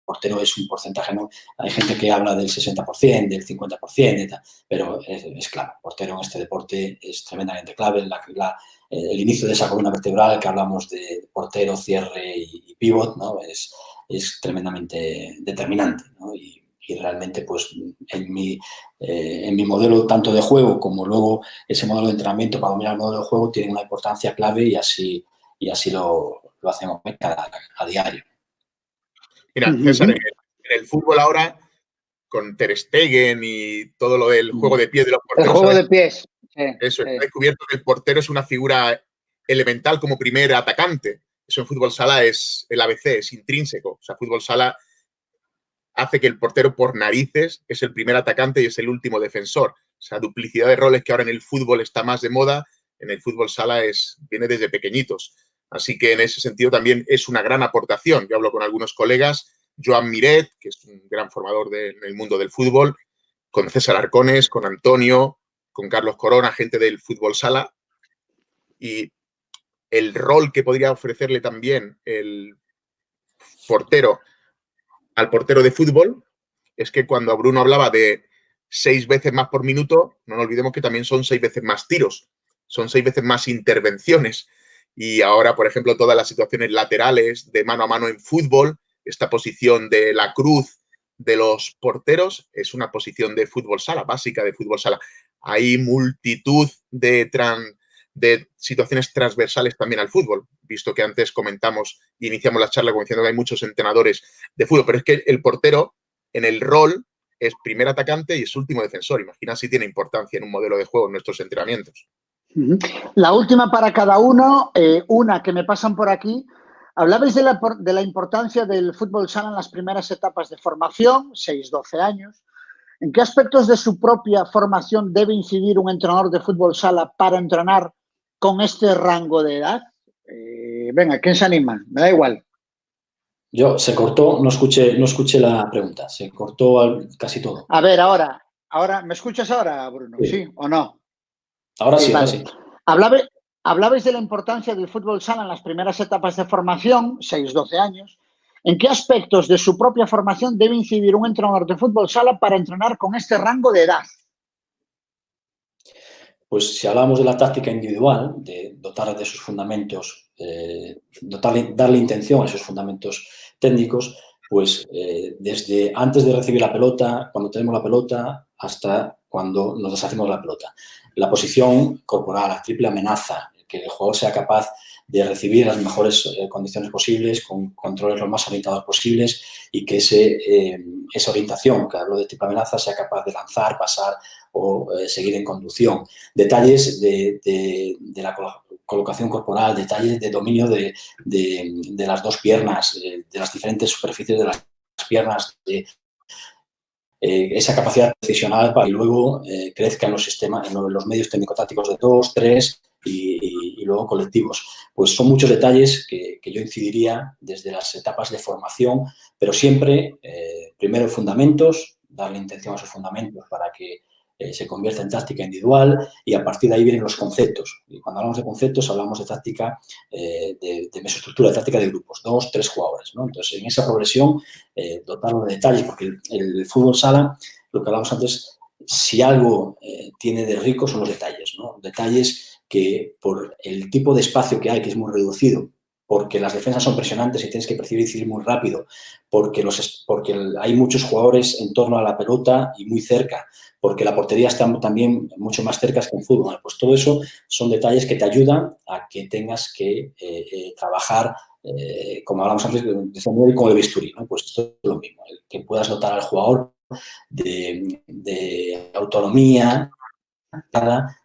portero es un porcentaje, ¿no? Hay gente que habla del 60%, del 50%, pero es claro, portero en este deporte es tremendamente clave. El inicio de esa columna vertebral que hablamos de portero, cierre y pivot, ¿no? Es tremendamente determinante, ¿no? Y realmente, pues, en mi modelo tanto de juego como luego ese modelo de entrenamiento para dominar el modelo de juego tiene una importancia clave y así lo hacemos a diario. Mira, César, en el fútbol ahora, con Ter Stegen y todo lo del juego de pies de los porteros. El juego de pies. Eso, he descubierto que el portero es una figura elemental como primer atacante. Eso en fútbol sala es el ABC, es intrínseco. O sea, fútbol sala hace que el portero por narices es el primer atacante y es el último defensor. O sea, duplicidad de roles que ahora en el fútbol está más de moda, en el fútbol sala viene desde pequeñitos. Así que en ese sentido también es una gran aportación. Yo hablo con algunos colegas, Joan Miret, que es un gran formador en el mundo del fútbol, con César Arcones, con Antonio, con Carlos Corona, gente del fútbol sala, y el rol que podría ofrecerle también el portero al portero de fútbol es que cuando Bruno hablaba de 6 veces más por minuto, no nos olvidemos que también son 6 veces más tiros, son 6 veces más intervenciones. Y ahora, por ejemplo, todas las situaciones laterales de mano a mano en fútbol, esta posición de la cruz de los porteros es una posición de fútbol sala, básica de fútbol sala. Hay multitud de situaciones transversales también al fútbol, visto que antes comentamos y iniciamos la charla diciendo que hay muchos entrenadores de fútbol, pero es que el portero en el rol es primer atacante y es último defensor. Imagina si tiene importancia en un modelo de juego en nuestros entrenamientos. La última para cada uno, una que me pasan por aquí. Hablabais de la importancia del fútbol sala en las primeras etapas de formación, 6-12 años. ¿En qué aspectos de su propia formación debe incidir un entrenador de fútbol sala para entrenar con este rango de edad? Venga, ¿quién se anima? Me da igual. Se cortó, no escuché la pregunta, se cortó casi todo. A ver, ahora, ¿me escuchas ahora, Bruno? ¿Sí o no? Ahora sí, vale. Ahora sí. Hablabais de la importancia del fútbol sala en las primeras etapas de formación, 6-12 años. ¿En qué aspectos de su propia formación debe incidir un entrenador de fútbol sala para entrenar con este rango de edad? Pues si hablamos de la táctica individual, de dotar de sus fundamentos, darle intención a esos fundamentos técnicos, pues desde antes de recibir la pelota, cuando tenemos la pelota, hasta cuando nos deshacemos de la pelota. La posición corporal, la triple amenaza, que el jugador sea capaz de recibir las mejores condiciones posibles, con controles lo más orientados posibles y que esa orientación, que hablo de triple amenaza, sea capaz de lanzar, pasar o seguir en conducción. Detalles de la colocación corporal, detalles de dominio de las dos piernas, de las diferentes superficies de las piernas, esa capacidad decisional para que luego crezca en los sistemas, en los medios técnico-tácticos de 2, 3 y luego colectivos. Pues son muchos detalles que yo incidiría desde las etapas de formación, pero siempre, primero fundamentos, darle intención a esos fundamentos para que se convierta en táctica individual y a partir de ahí vienen los conceptos. Y cuando hablamos de conceptos hablamos de táctica de mesoestructura, de táctica de grupos, 2, 3 jugadores, ¿no? Entonces, en esa progresión, dotarlo de detalles, porque el fútbol sala, lo que hablamos antes, si algo tiene de rico son los detalles, ¿no? Detalles que por el tipo de espacio que hay, que es muy reducido, porque las defensas son presionantes y tienes que percibir y decidir muy rápido, porque hay muchos jugadores en torno a la pelota y muy cerca, porque la portería está también mucho más cerca que en fútbol. Pues todo eso son detalles que te ayudan a que tengas que trabajar, como hablamos antes, como de bisturí, ¿no? Pues esto es lo mismo, que puedas dotar al jugador de autonomía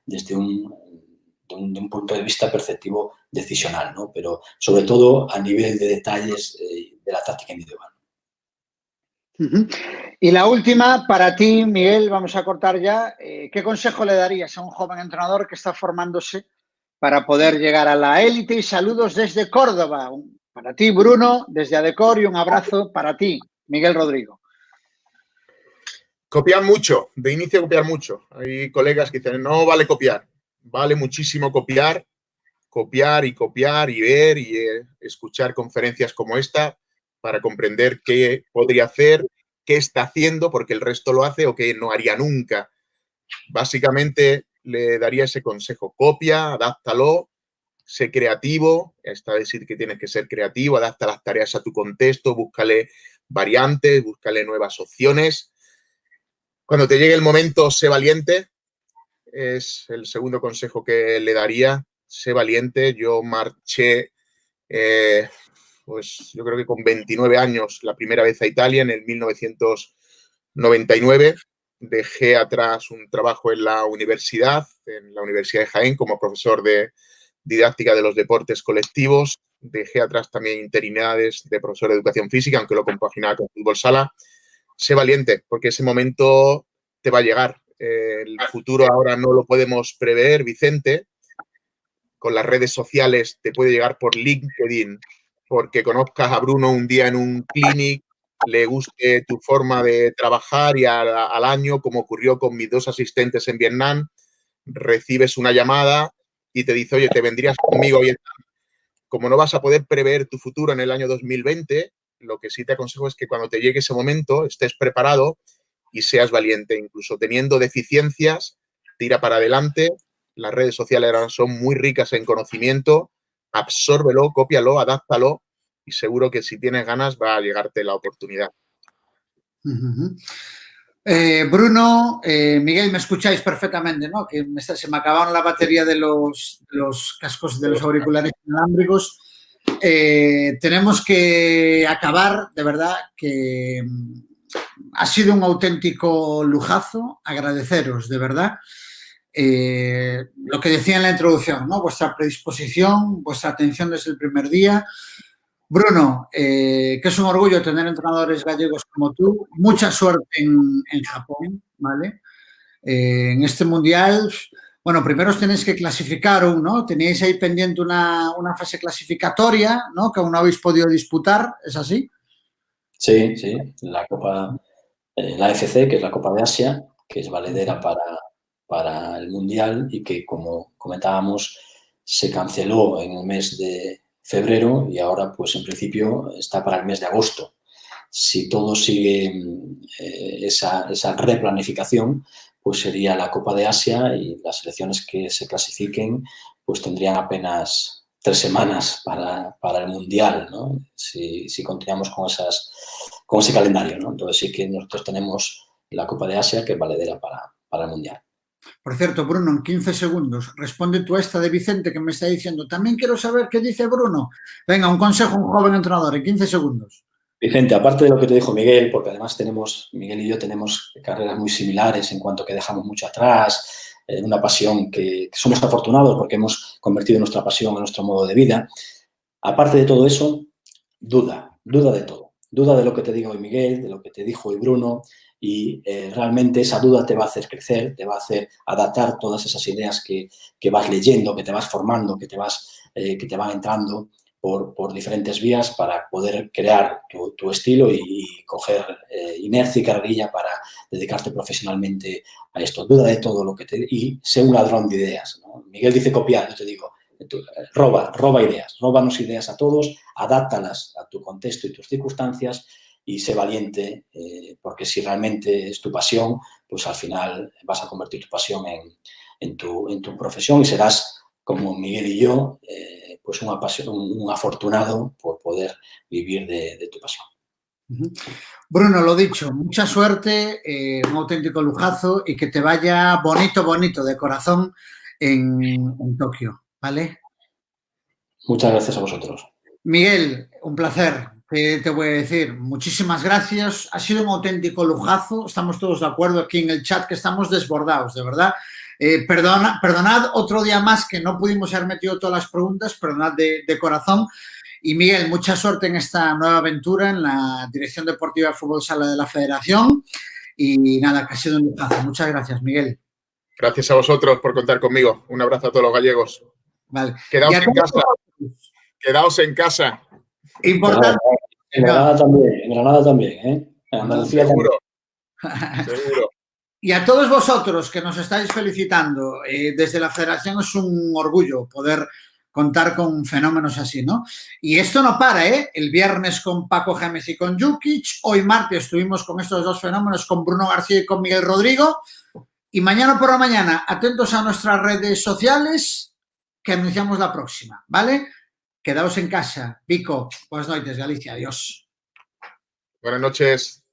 desde un punto de vista perceptivo decisional, ¿no? Pero sobre todo a nivel de detalles de la táctica individual. Y la última, para ti, Miguel, vamos a cortar ya. ¿Qué consejo le darías a un joven entrenador que está formándose para poder llegar a la élite? Y saludos desde Córdoba. Para ti, Bruno, desde Adecor, y un abrazo para ti, Miguel Rodrigo. Copiar mucho, de inicio copiar mucho. Hay colegas que dicen, no vale copiar, vale muchísimo copiar y ver y escuchar conferencias como esta para comprender qué podría hacer, qué está haciendo, porque el resto lo hace o qué no haría nunca. Básicamente le daría ese consejo, copia, adáptalo, sé creativo, esta vez sí que tienes que ser creativo, adapta las tareas a tu contexto, búscale variantes, búscale nuevas opciones. Cuando te llegue el momento, sé valiente, es el segundo consejo que le daría, sé valiente. Yo marché, pues yo creo que con 29 años, la primera vez a Italia en el 1999. Dejé atrás un trabajo en la Universidad de Jaén, como profesor de didáctica de los deportes colectivos. Dejé atrás también interinidades de profesor de educación física, aunque lo compaginaba con fútbol sala. Sé valiente, porque ese momento te va a llegar. El futuro ahora no lo podemos prever, Vicente. Con las redes sociales te puede llegar por LinkedIn, porque conozcas a Bruno un día en un clinic, le guste tu forma de trabajar y al año, como ocurrió con mis 2 asistentes en Vietnam, recibes una llamada y te dice, oye, ¿te vendrías conmigo a Vietnam? Como no vas a poder prever tu futuro en el año 2020, lo que sí te aconsejo es que cuando te llegue ese momento estés preparado y seas valiente. Incluso teniendo deficiencias, tira para adelante. Las redes sociales ahora son muy ricas en conocimiento. Absórbelo, cópialo, adáptalo y seguro que si tienes ganas va a llegarte la oportunidad. Bruno, Miguel, me escucháis perfectamente, ¿no? Que se me acabaron la batería de los cascos, de los auriculares inalámbricos. Tenemos que acabar, de verdad, que ha sido un auténtico lujazo. Agradeceros, de verdad, lo que decía en la introducción, ¿no? Vuestra predisposición, vuestra atención desde el primer día. Bruno, que es un orgullo tener entrenadores gallegos como tú. Mucha suerte en Japón, ¿vale? En este mundial, bueno, primero os tenéis que clasificar, ¿no? Teníais ahí pendiente una fase clasificatoria, ¿no? Que aún no habéis podido disputar, ¿es así? Sí, sí. La Copa, la AFC, que es la Copa de Asia, que es valedera para el mundial y que, como comentábamos, se canceló en el mes de febrero y ahora, pues, en principio está para el mes de agosto. Si todo sigue esa replanificación, pues sería la Copa de Asia y las selecciones que se clasifiquen, pues tendrían apenas 3 semanas para el Mundial, ¿no? Si continuamos con ese calendario, ¿no? Entonces sí que nosotros tenemos la Copa de Asia que es valedera para el Mundial. Por cierto, Bruno, en 15 segundos, responde tú a esta de Vicente que me está diciendo, también quiero saber qué dice Bruno. Venga, un consejo a un joven entrenador en 15 segundos. Vicente, aparte de lo que te dijo Miguel, porque además Miguel y yo tenemos carreras muy similares en cuanto que dejamos mucho atrás, una pasión que somos afortunados porque hemos convertido nuestra pasión en nuestro modo de vida. Aparte de todo eso, duda de todo. Duda de lo que te diga hoy Miguel, de lo que te dijo hoy Bruno y realmente esa duda te va a hacer crecer, te va a hacer adaptar todas esas ideas que vas leyendo, que te vas formando, que te van entrando por diferentes vías para poder crear tu estilo y coger inercia y carrilla para dedicarte profesionalmente a esto. Duda de todo lo que y sé un ladrón de ideas, ¿no? Miguel dice copiar, yo te digo, roba ideas, róbanos ideas a todos, adáptalas a tu contexto y tus circunstancias y sé valiente, porque si realmente es tu pasión, pues al final vas a convertir tu pasión en tu profesión y serás, como Miguel y yo, pues un afortunado por poder vivir de tu pasión. Bruno, lo dicho, mucha suerte, un auténtico lujazo y que te vaya bonito, bonito de corazón en Tokio, ¿vale? Muchas gracias a vosotros. Miguel, un placer. Te voy a decir, muchísimas gracias. Ha sido un auténtico lujazo. Estamos todos de acuerdo aquí en el chat que estamos desbordados, de verdad. Perdonad otro día más que no pudimos haber metido todas las preguntas, perdonad de corazón. Y Miguel, mucha suerte en esta nueva aventura en la Dirección Deportiva de Fútbol Sala de la Federación. Y nada, que ha sido un lujazo. Muchas gracias, Miguel. Gracias a vosotros por contar conmigo. Un abrazo a todos los gallegos. Vale. Quedaos en casa. Quedaos en casa. Importante. En Granada también, ¿eh? En Andalucía seguro. También. Seguro. Y a todos vosotros que nos estáis felicitando, desde la Federación es un orgullo poder contar con fenómenos así, ¿no? Y esto no para, ¿eh? El viernes con Paco Gémez y con Jukic, hoy martes estuvimos con estos dos fenómenos, con Bruno García y con Miguel Rodrigo, y mañana por la mañana, atentos a nuestras redes sociales, que anunciamos la próxima, ¿vale? Quedaos en casa. Pico, buenas noches, Galicia, adiós. Buenas noches.